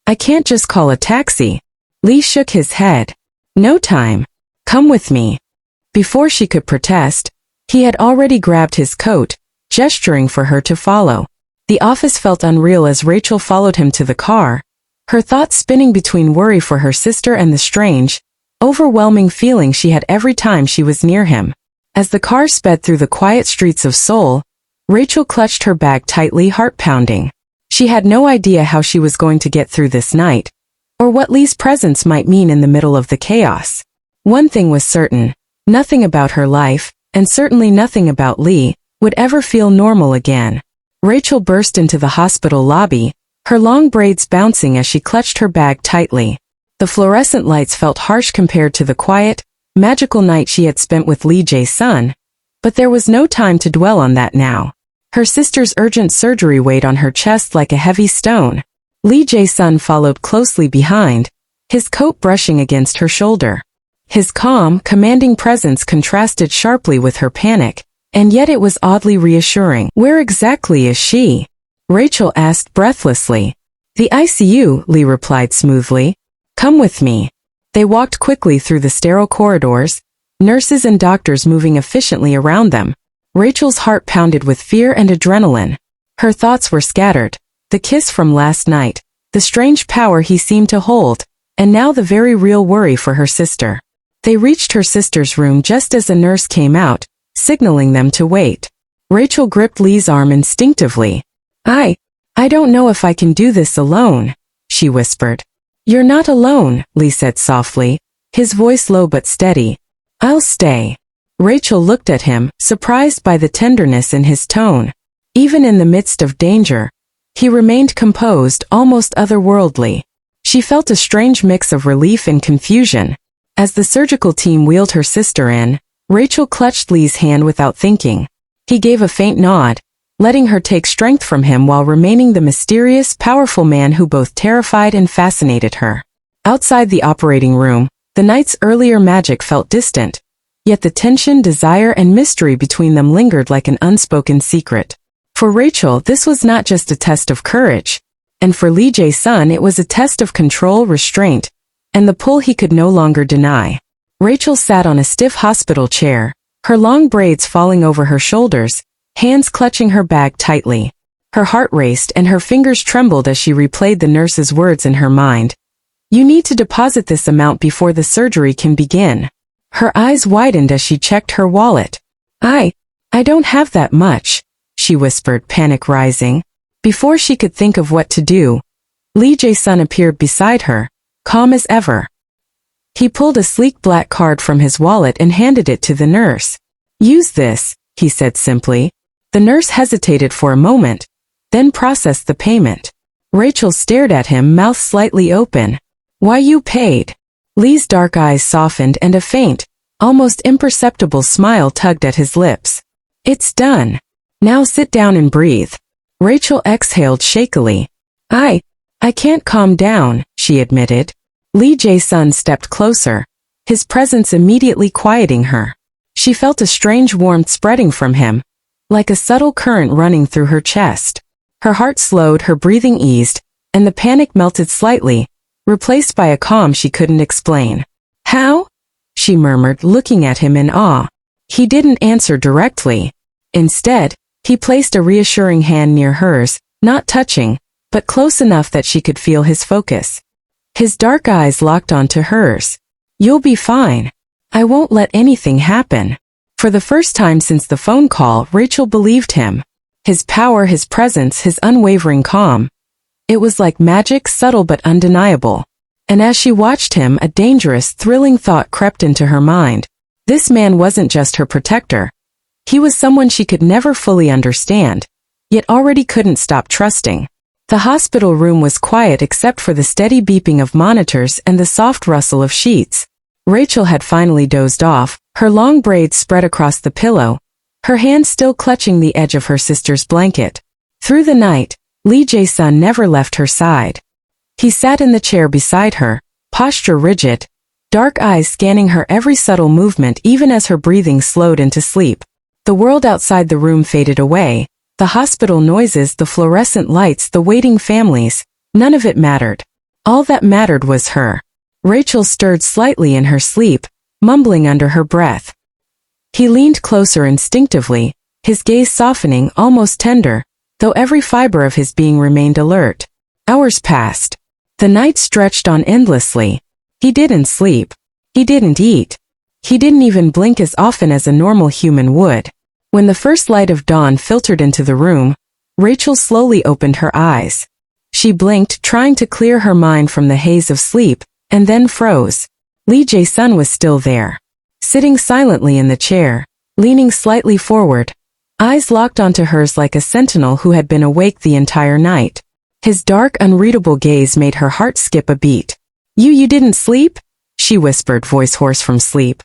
I can't just call a taxi." Lee shook his head. "No time. Come with me." Before she could protest, he had already grabbed his coat, gesturing for her to follow. The office felt unreal as Rachel followed him to the car, her thoughts spinning between worry for her sister and the strange, overwhelming feeling she had every time she was near him. As the car sped through the quiet streets of Seoul, Rachel clutched her bag tightly, heart pounding. She had no idea how she was going to get through this night, or what Lee's presence might mean in the middle of the chaos. One thing was certain, nothing about her life, and certainly nothing about Lee, would ever feel normal again. Rachel burst into the hospital lobby, her long braids bouncing as she clutched her bag tightly. The fluorescent lights felt harsh compared to the quiet, magical night she had spent with Lee Jae-sun, but there was no time to dwell on that now. Her sister's urgent surgery weighed on her chest like a heavy stone. Lee Jae-sun followed closely behind, his coat brushing against her shoulder. His calm, commanding presence contrasted sharply with her panic, and yet it was oddly reassuring. "Where exactly is she?" Rachel asked breathlessly. "The ICU," Lee replied smoothly. "Come with me." They walked quickly through the sterile corridors, nurses and doctors moving efficiently around them. Rachel's heart pounded with fear and adrenaline. Her thoughts were scattered. The kiss from last night, the strange power he seemed to hold, and now the very real worry for her sister. They reached her sister's room just as a nurse came out, signaling them to wait. Rachel gripped Lee's arm instinctively. I don't know if I can do this alone," she whispered. "You're not alone," Lee said softly, his voice low but steady. "I'll stay." Rachel looked at him, surprised by the tenderness in his tone. Even in the midst of danger, he remained composed, almost otherworldly. She felt a strange mix of relief and confusion. As the surgical team wheeled her sister in, Rachel clutched Lee's hand without thinking. He gave a faint nod, letting her take strength from him while remaining the mysterious, powerful man who both terrified and fascinated her. Outside the operating room, the night's earlier magic felt distant, yet the tension, desire, and mystery between them lingered like an unspoken secret. For Rachel, this was not just a test of courage, and for Lee Jae-sun it was a test of control, restraint, and the pull he could no longer deny. Rachel sat on a stiff hospital chair, her long braids falling over her shoulders, hands clutching her bag tightly. Her heart raced and her fingers trembled as she replayed the nurse's words in her mind. "You need to deposit this amount before the surgery can begin." Her eyes widened as she checked her wallet. I don't have that much," she whispered, panic rising. Before she could think of what to do, Lee Jae-sun appeared beside her, calm as ever. He pulled a sleek black card from his wallet and handed it to the nurse. "Use this," he said simply. The nurse hesitated for a moment, then processed the payment. Rachel stared at him, mouth slightly open. "Why, you paid?" Lee's dark eyes softened and a faint, almost imperceptible smile tugged at his lips. "It's done. Now sit down and breathe." Rachel exhaled shakily. I can't calm down," she admitted. Lee Jae-sun stepped closer, his presence immediately quieting her. She felt a strange warmth spreading from him, like a subtle current running through her chest. Her heart slowed, her breathing eased, and the panic melted slightly, replaced by a calm she couldn't explain. "How?" she murmured, looking at him in awe. He didn't answer directly. Instead, he placed a reassuring hand near hers, not touching, but close enough that she could feel his focus. His dark eyes locked onto hers. "You'll be fine. I won't let anything happen." For the first time since the phone call, Rachel believed him. His power, his presence, his unwavering calm. It was like magic, subtle but undeniable. And as she watched him, a dangerous, thrilling thought crept into her mind. This man wasn't just her protector. He was someone she could never fully understand, yet already couldn't stop trusting. The hospital room was quiet except for the steady beeping of monitors and the soft rustle of sheets. Rachel had finally dozed off, her long braids spread across the pillow, her hand still clutching the edge of her sister's blanket. Through the night, Lee Jae-sun never left her side. He sat in the chair beside her, posture rigid, dark eyes scanning her every subtle movement even as her breathing slowed into sleep. The world outside the room faded away. The hospital noises, the fluorescent lights, the waiting families, none of it mattered. All that mattered was her. Rachel stirred slightly in her sleep, mumbling under her breath. He leaned closer instinctively, his gaze softening, almost tender, though every fiber of his being remained alert. Hours passed. The night stretched on endlessly. He didn't sleep. He didn't eat. He didn't even blink as often as a normal human would. When the first light of dawn filtered into the room, Rachel slowly opened her eyes. She blinked, trying to clear her mind from the haze of sleep, and then froze. Lee Jae-sun was still there, sitting silently in the chair, leaning slightly forward, eyes locked onto hers like a sentinel who had been awake the entire night. His dark, unreadable gaze made her heart skip a beat. You didn't sleep?" she whispered, voice hoarse from sleep.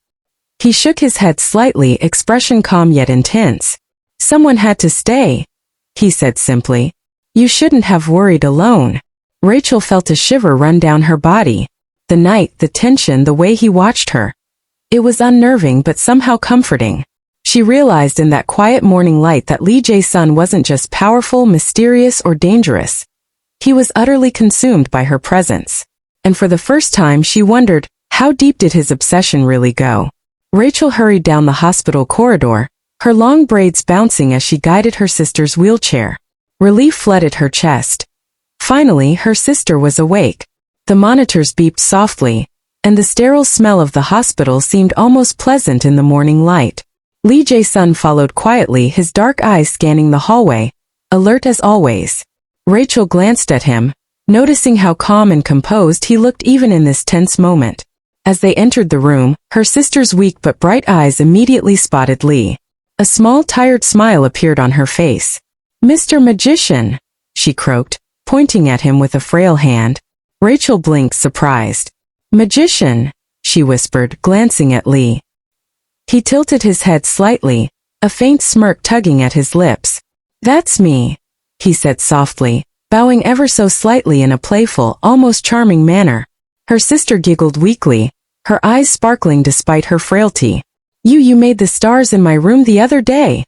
He shook his head slightly, expression calm yet intense. "Someone had to stay," he said simply. You shouldn't have worried alone. Rachel felt a shiver run down her body. The night, the tension, the way he watched her. It was unnerving but somehow comforting. She realized in that quiet morning light that Lee Jae-sun wasn't just powerful, mysterious, or dangerous. He was utterly consumed by her presence. And for the first time she wondered, how deep did his obsession really go? Rachel hurried down the hospital corridor, her long braids bouncing as she guided her sister's wheelchair. Relief flooded her chest. Finally, her sister was awake. The monitors beeped softly, and the sterile smell of the hospital seemed almost pleasant in the morning light. Lee Jae-sun followed quietly, his dark eyes scanning the hallway, alert as always. Rachel glanced at him, noticing how calm and composed he looked even in this tense moment. As they entered the room, her sister's weak but bright eyes immediately spotted Lee. A small, tired smile appeared on her face. "Mr. Magician," she croaked, pointing at him with a frail hand. Rachel blinked, surprised. "Magician," she whispered, glancing at Lee. He tilted his head slightly, a faint smirk tugging at his lips. "That's me," he said softly, bowing ever so slightly in a playful, almost charming manner. Her sister giggled weakly, her eyes sparkling despite her frailty. You made the stars in my room the other day,"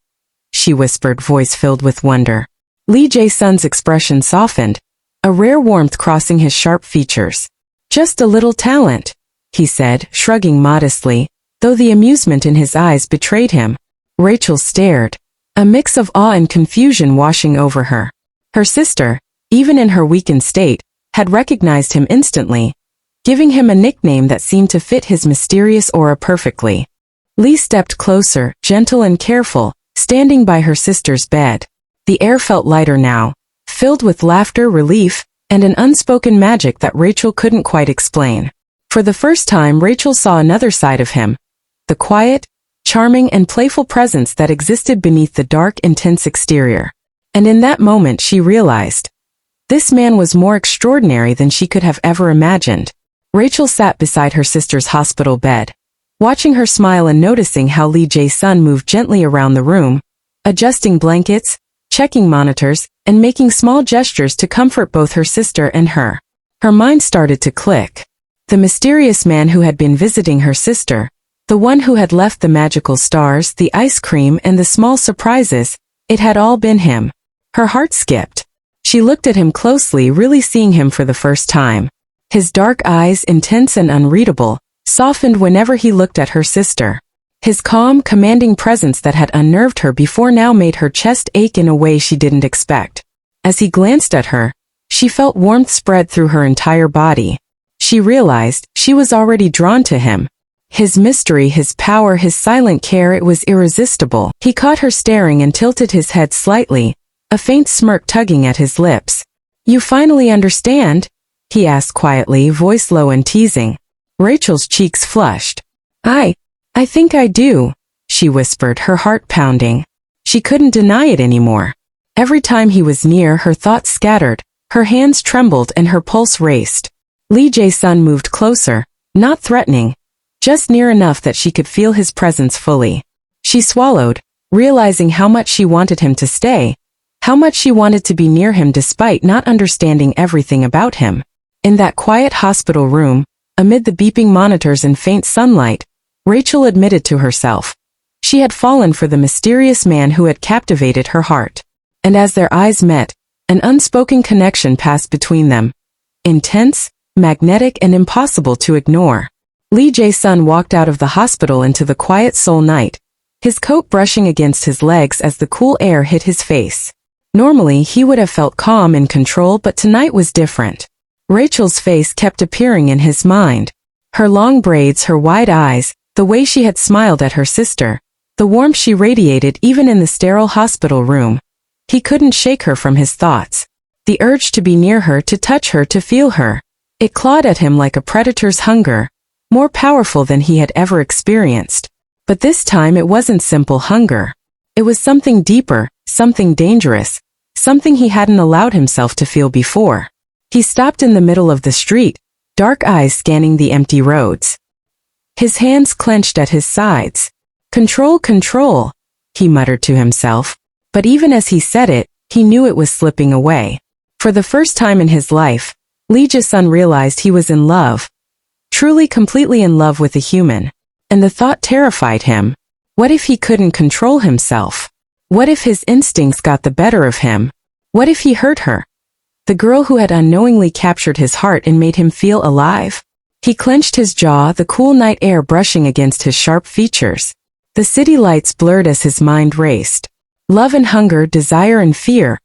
she whispered, voice filled with wonder. Lee Jae-sun's expression softened, a rare warmth crossing his sharp features. "Just a little talent," he said, shrugging modestly, though the amusement in his eyes betrayed him. Rachel stared, a mix of awe and confusion washing over her. Her sister, even in her weakened state, had recognized him instantly, giving him a nickname that seemed to fit his mysterious aura perfectly. Lee stepped closer, gentle and careful, standing by her sister's bed. The air felt lighter now, filled with laughter, relief, and an unspoken magic that Rachel couldn't quite explain. For the first time, Rachel saw another side of him. The quiet, charming, and playful presence that existed beneath the dark, intense exterior. And in that moment she realized, this man was more extraordinary than she could have ever imagined. Rachel sat beside her sister's hospital bed, watching her smile and noticing how Lee Jae-sun moved gently around the room, adjusting blankets, checking monitors, and making small gestures to comfort both her sister and her. Her mind started to click. The mysterious man who had been visiting her sister, the one who had left the magical stars, the ice cream, and the small surprises, it had all been him. Her heart skipped. She looked at him closely, really seeing him for the first time. His dark eyes, intense and unreadable, softened whenever he looked at her sister. His calm, commanding presence that had unnerved her before now made her chest ache in a way she didn't expect. As he glanced at her, she felt warmth spread through her entire body. She realized she was already drawn to him. His mystery, his power, his silent care, it was irresistible. He caught her staring and tilted his head slightly, a faint smirk tugging at his lips. "You finally understand?" he asked quietly, voice low and teasing. Rachel's cheeks flushed. I think I do," she whispered, her heart pounding. She couldn't deny it anymore. Every time he was near, her thoughts scattered, her hands trembled and her pulse raced. Lee Jae-sun moved closer, not threatening, just near enough that she could feel his presence fully. She swallowed, realizing how much she wanted him to stay, how much she wanted to be near him despite not understanding everything about him. In that quiet hospital room, amid the beeping monitors and faint sunlight, Rachel admitted to herself. She had fallen for the mysterious man who had captivated her heart. And as their eyes met, an unspoken connection passed between them. Intense, magnetic, and impossible to ignore. Lee Jae-sun walked out of the hospital into the quiet Seoul night, his coat brushing against his legs as the cool air hit his face. Normally he would have felt calm and control, but tonight was different. Rachel's face kept appearing in his mind. Her long braids, her wide eyes, the way she had smiled at her sister, the warmth she radiated even in the sterile hospital room. He couldn't shake her from his thoughts. The urge to be near her, to touch her, to feel her. It clawed at him like a predator's hunger, more powerful than he had ever experienced. But this time it wasn't simple hunger. It was something deeper, something dangerous, something he hadn't allowed himself to feel before. He stopped in the middle of the street, dark eyes scanning the empty roads. His hands clenched at his sides. "Control, control," he muttered to himself. But even as he said it, he knew it was slipping away. For the first time in his life, Lee Jae-sun realized he was in love. Truly completely in love with a human. And the thought terrified him. What if he couldn't control himself? What if his instincts got the better of him? What if he hurt her? The girl who had unknowingly captured his heart and made him feel alive? He clenched his jaw, the cool night air brushing against his sharp features. The city lights blurred as his mind raced. Love and hunger, desire and fear,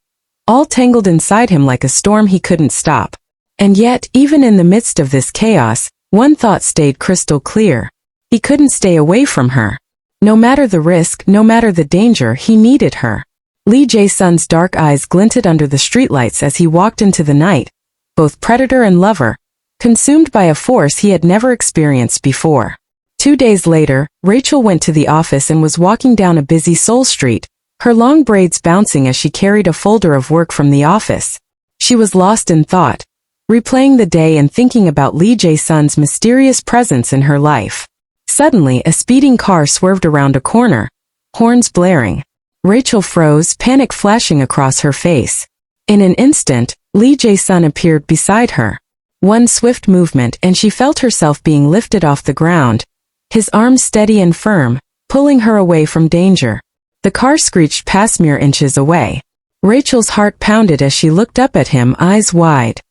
all tangled inside him like a storm he couldn't stop. And yet, even in the midst of this chaos, one thought stayed crystal clear. He couldn't stay away from her. No matter the risk, no matter the danger, he needed her. Lee Jae-sun's dark eyes glinted under the streetlights as he walked into the night, both predator and lover, consumed by a force he had never experienced before. 2 days later, Rachel went to the office and was walking down a busy Seoul street, her long braids bouncing as she carried a folder of work from the office. She was lost in thought, replaying the day and thinking about Lee Jae-sun's mysterious presence in her life. Suddenly, a speeding car swerved around a corner, horns blaring. Rachel froze, panic flashing across her face. In an instant, Lee Jae-sun appeared beside her. One swift movement and she felt herself being lifted off the ground, his arms steady and firm, pulling her away from danger. The car screeched past mere inches away. Rachel's heart pounded as she looked up at him, eyes wide.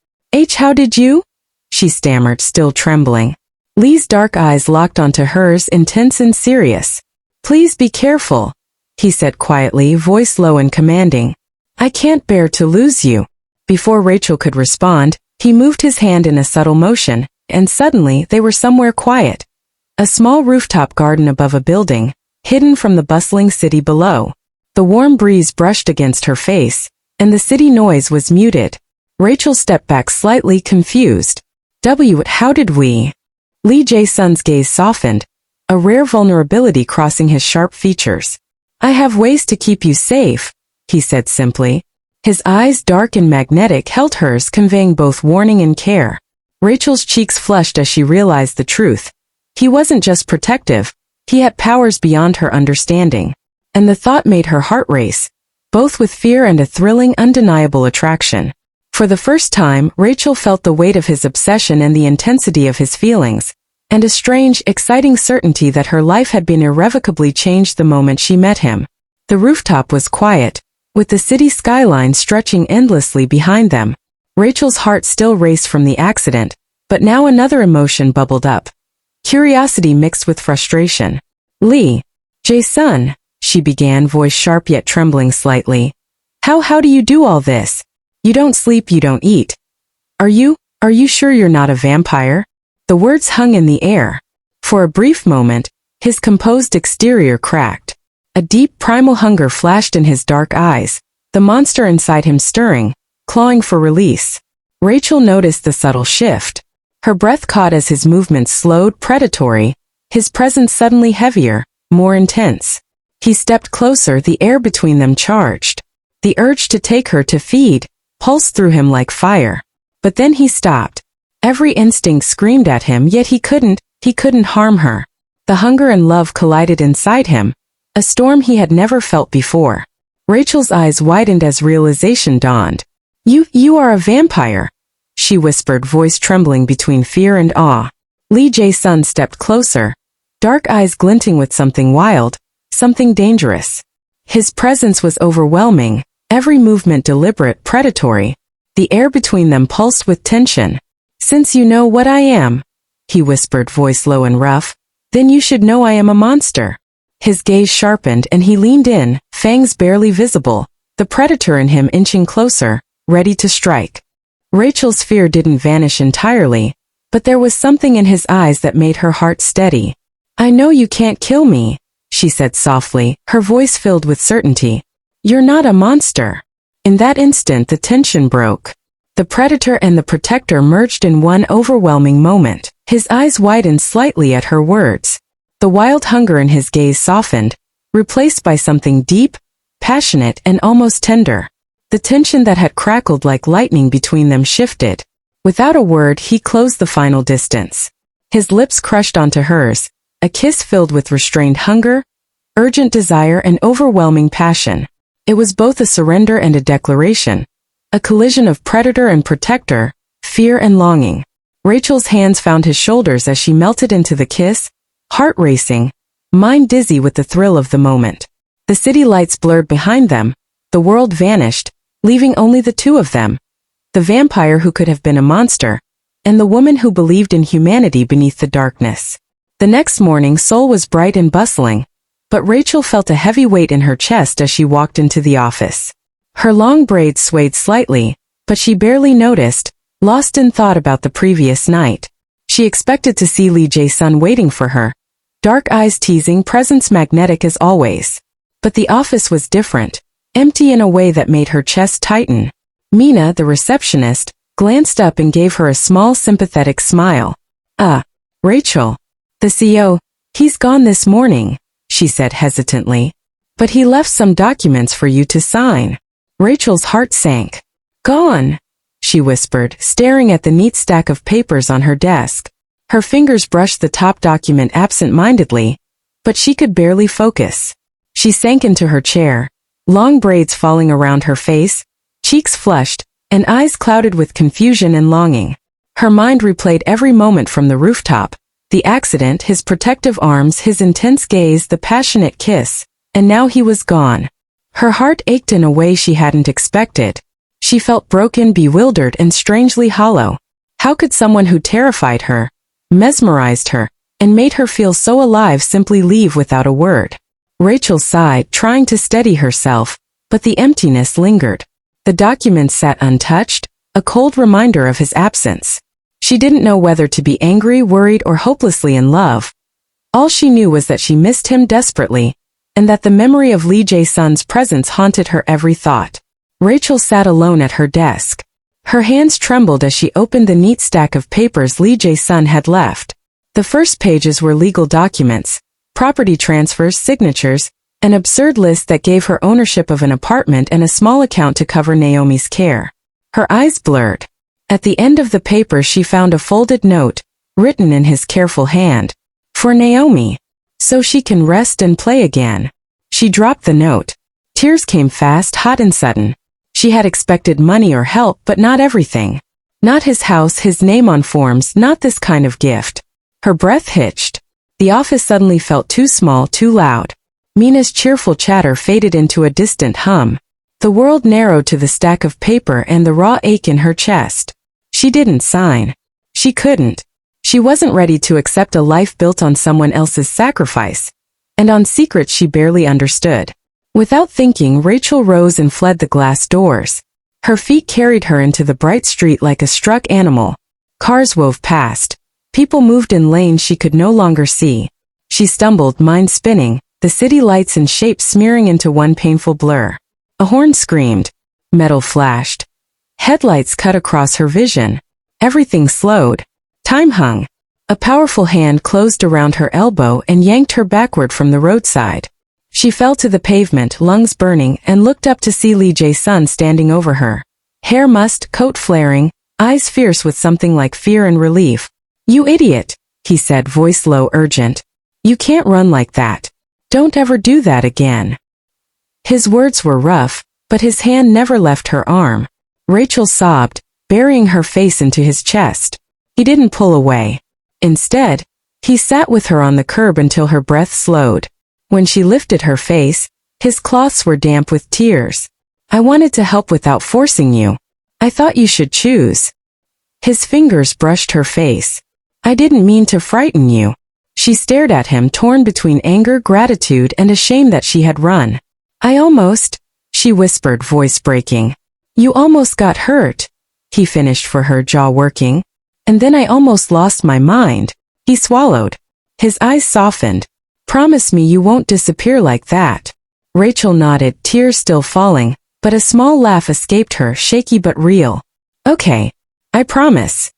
How did you? She stammered, still trembling. Lee's dark eyes locked onto hers, intense and serious. Please be careful, he said quietly, voice low and commanding. I can't bear to lose you. Before Rachel could respond, he moved his hand in a subtle motion, and suddenly they were somewhere quiet. A small rooftop garden above a building, hidden from the bustling city below. The warm breeze brushed against her face, and the city noise was muted. Rachel stepped back slightly, confused. How did we? Lee Jae-sun's gaze softened, a rare vulnerability crossing his sharp features. I have ways to keep you safe, he said simply. His eyes, dark and magnetic, held hers, conveying both warning and care. Rachel's cheeks flushed as she realized the truth. He wasn't just protective, he had powers beyond her understanding. And the thought made her heart race, both with fear and a thrilling, undeniable attraction. For the first time, Rachel felt the weight of his obsession and the intensity of his feelings, and a strange, exciting certainty that her life had been irrevocably changed the moment she met him. The rooftop was quiet, with the city skyline stretching endlessly behind them. Rachel's heart still raced from the accident, but now another emotion bubbled up. Curiosity mixed with frustration. Lee Jae-sun, she began, voice sharp yet trembling slightly. How do you do all this? You don't sleep, you don't eat. Are you sure you're not a vampire? The words hung in the air. For a brief moment, his composed exterior cracked. A deep primal hunger flashed in his dark eyes, the monster inside him stirring, clawing for release. Rachel noticed the subtle shift. Her breath caught as his movements slowed, predatory, his presence suddenly heavier, more intense. He stepped closer, the air between them charged. The urge to take her, to feed, pulsed through him like fire. But then he stopped. Every instinct screamed at him, yet he couldn't harm her. The hunger and love collided inside him, a storm he had never felt before. Rachel's eyes widened as realization dawned. You are a vampire, she whispered, voice trembling between fear and awe. Lee Jae-sun stepped closer, dark eyes glinting with something wild, something dangerous. His presence was overwhelming, every movement deliberate, predatory. The air between them pulsed with tension. Since you know what I am, he whispered, voice low and rough, then you should know I am a monster. His gaze sharpened and he leaned in, fangs barely visible, the predator in him inching closer, ready to strike. Rachel's fear didn't vanish entirely, but there was something in his eyes that made her heart steady. I know you can't kill me, she said softly, her voice filled with certainty. You're not a monster. In that instant the tension broke. The predator and the protector merged in one overwhelming moment. His eyes widened slightly at her words. The wild hunger in his gaze softened, replaced by something deep, passionate and almost tender. The tension that had crackled like lightning between them shifted. Without a word he closed the final distance. His lips crushed onto hers, a kiss filled with restrained hunger, urgent desire and overwhelming passion. It was both a surrender and a declaration, a collision of predator and protector, fear and longing. Rachel's hands found his shoulders as she melted into the kiss, heart racing, mind dizzy with the thrill of the moment. The city lights blurred behind them, the world vanished, leaving only the two of them. The vampire who could have been a monster, and the woman who believed in humanity beneath the darkness. The next morning Seoul was bright and bustling, but Rachel felt a heavy weight in her chest as she walked into the office. Her long braids swayed slightly, but she barely noticed, lost in thought about the previous night. She expected to see Lee Jae-sun waiting for her, dark eyes teasing, presence magnetic as always. But the office was different, empty in a way that made her chest tighten. Mina, the receptionist, glanced up and gave her a small sympathetic smile. Rachel. The CEO, he's gone this morning, she said hesitantly. But he left some documents for you to sign. Rachel's heart sank. Gone, she whispered, staring at the neat stack of papers on her desk. Her fingers brushed the top document absent-mindedly, but she could barely focus. She sank into her chair, long braids falling around her face, cheeks flushed, and eyes clouded with confusion and longing. Her mind replayed every moment from the rooftop, the accident, his protective arms, his intense gaze, the passionate kiss, and now he was gone. Her heart ached in a way she hadn't expected. She felt broken, bewildered, and strangely hollow. How could someone who terrified her, mesmerized her, and made her feel so alive simply leave without a word? Rachel sighed, trying to steady herself, but the emptiness lingered. The documents sat untouched, a cold reminder of his absence. She didn't know whether to be angry, worried, or hopelessly in love. All she knew was that she missed him desperately, and that the memory of Lee Jae-sun's presence haunted her every thought. Rachel sat alone at her desk. Her hands trembled as she opened the neat stack of papers Lee Jae-sun had left. The first pages were legal documents, property transfers, signatures, an absurd list that gave her ownership of an apartment and a small account to cover Naomi's care. Her eyes blurred. At the end of the paper she found a folded note, written in his careful hand. For Naomi. So she can rest and play again. She dropped the note. Tears came fast, hot and sudden. She had expected money or help, but not everything. Not his house, his name on forms, not this kind of gift. Her breath hitched. The office suddenly felt too small, too loud. Mina's cheerful chatter faded into a distant hum. The world narrowed to the stack of paper and the raw ache in her chest. She didn't sign. She couldn't. She wasn't ready to accept a life built on someone else's sacrifice, and on secrets she barely understood. Without thinking, Rachel rose and fled the glass doors. Her feet carried her into the bright street like a struck animal. Cars wove past. People moved in lanes she could no longer see. She stumbled, mind spinning, the city lights and shapes smearing into one painful blur. A horn screamed. Metal flashed. Headlights cut across her vision. Everything slowed. Time hung. A powerful hand closed around her elbow and yanked her backward from the roadside. She fell to the pavement, lungs burning, and looked up to see Lee Jae-sun standing over her. Hair mussed, coat flaring, eyes fierce with something like fear and relief. You idiot, he said, voice low, urgent. You can't run like that. Don't ever do that again. His words were rough, but his hand never left her arm. Rachel sobbed, burying her face into his chest. He didn't pull away. Instead, he sat with her on the curb until her breath slowed. When she lifted her face, his cloths were damp with tears. I wanted to help without forcing you. I thought you should choose. His fingers brushed her face. I didn't mean to frighten you. She stared at him, torn between anger, gratitude, and a shame that she had run. I almost, she whispered, voice breaking. You almost got hurt, he finished for her, jaw working. And then I almost lost my mind. He swallowed. His eyes softened. Promise me you won't disappear like that. Rachel nodded, tears still falling, but a small laugh escaped her, shaky but real. Okay. I promise.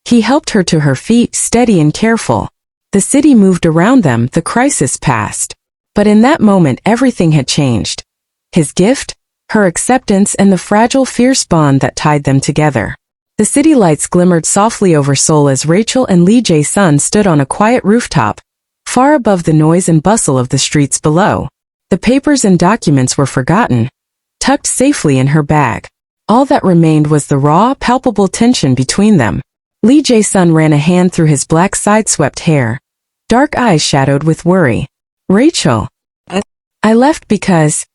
He helped her to her feet, steady and careful. The city moved around them, the crisis passed. But in that moment everything had changed. His gift, her acceptance, and the fragile, fierce bond that tied them together. The city lights glimmered softly over Seoul as Rachel and Lee Jae-sun stood on a quiet rooftop, far above the noise and bustle of the streets below. The papers and documents were forgotten. tucked safely in her bag. All that remained was the raw, palpable tension between them. Lee Jae-sun ran a hand through his black side-swept hair, dark eyes shadowed with worry. Rachel. I left because...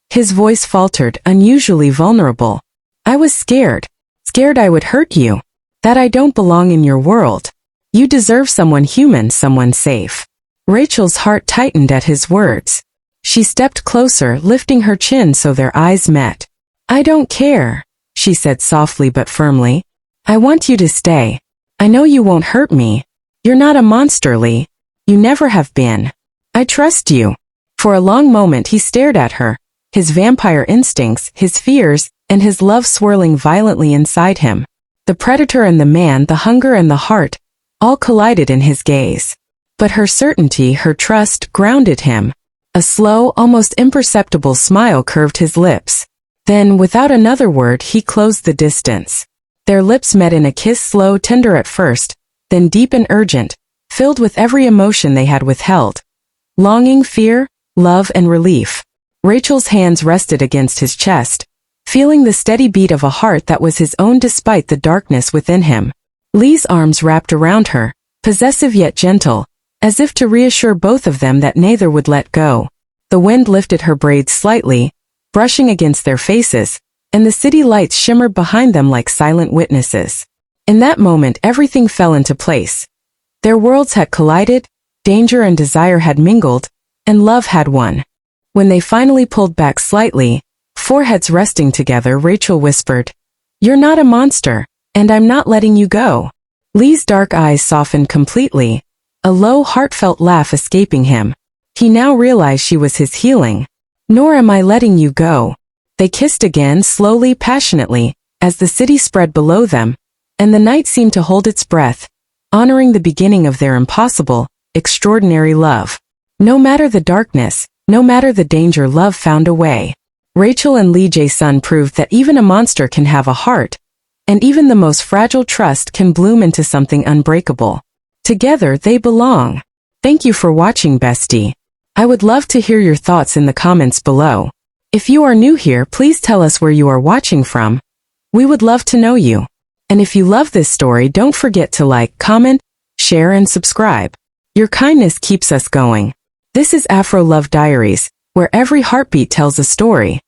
His voice faltered, unusually vulnerable. I was scared. Scared I would hurt you. That I don't belong in your world. You deserve someone human, someone safe. Rachel's heart tightened at his words. She stepped closer, lifting her chin so their eyes met. I don't care, she said softly but firmly. I want you to stay. I know you won't hurt me. You're not a monster, Lee. You never have been. I trust you. For a long moment he stared at her, his vampire instincts, his fears, and his love swirling violently inside him. The predator and the man, the hunger and the heart, all collided in his gaze. But her certainty, her trust, grounded him. A slow, almost imperceptible smile curved his lips. Then, without another word, he closed the distance. Their lips met in a kiss, slow, tender at first, then deep and urgent, filled with every emotion they had withheld. Longing, fear, love, and relief. Rachel's hands rested against his chest, feeling the steady beat of a heart that was his own despite the darkness within him. Lee's arms wrapped around her, possessive yet gentle, as if to reassure both of them that neither would let go. The wind lifted her braids slightly, brushing against their faces, and the city lights shimmered behind them like silent witnesses. In that moment everything fell into place. Their worlds had collided, danger and desire had mingled, and love had won. When they finally pulled back slightly, foreheads resting together, Rachel whispered, "You're not a monster, and I'm not letting you go." Lee's dark eyes softened completely, a low, heartfelt laugh escaping him. He now realized she was his healing. "Nor am I letting you go." They kissed again, slowly, passionately, as the city spread below them, and the night seemed to hold its breath, honoring the beginning of their impossible, extraordinary love. No matter the darkness, no matter the danger, love found a way. Rachel and Lee Jae-sun proved that even a monster can have a heart, and even the most fragile trust can bloom into something unbreakable. Together they belong. Thank you for watching, bestie. I would love to hear your thoughts in the comments below. If you are new here, please tell us where you are watching from. We would love to know you. And if you love this story, don't forget to like, comment, share, and subscribe. Your kindness keeps us going. This is Afro Love Diaries, where every heartbeat tells a story.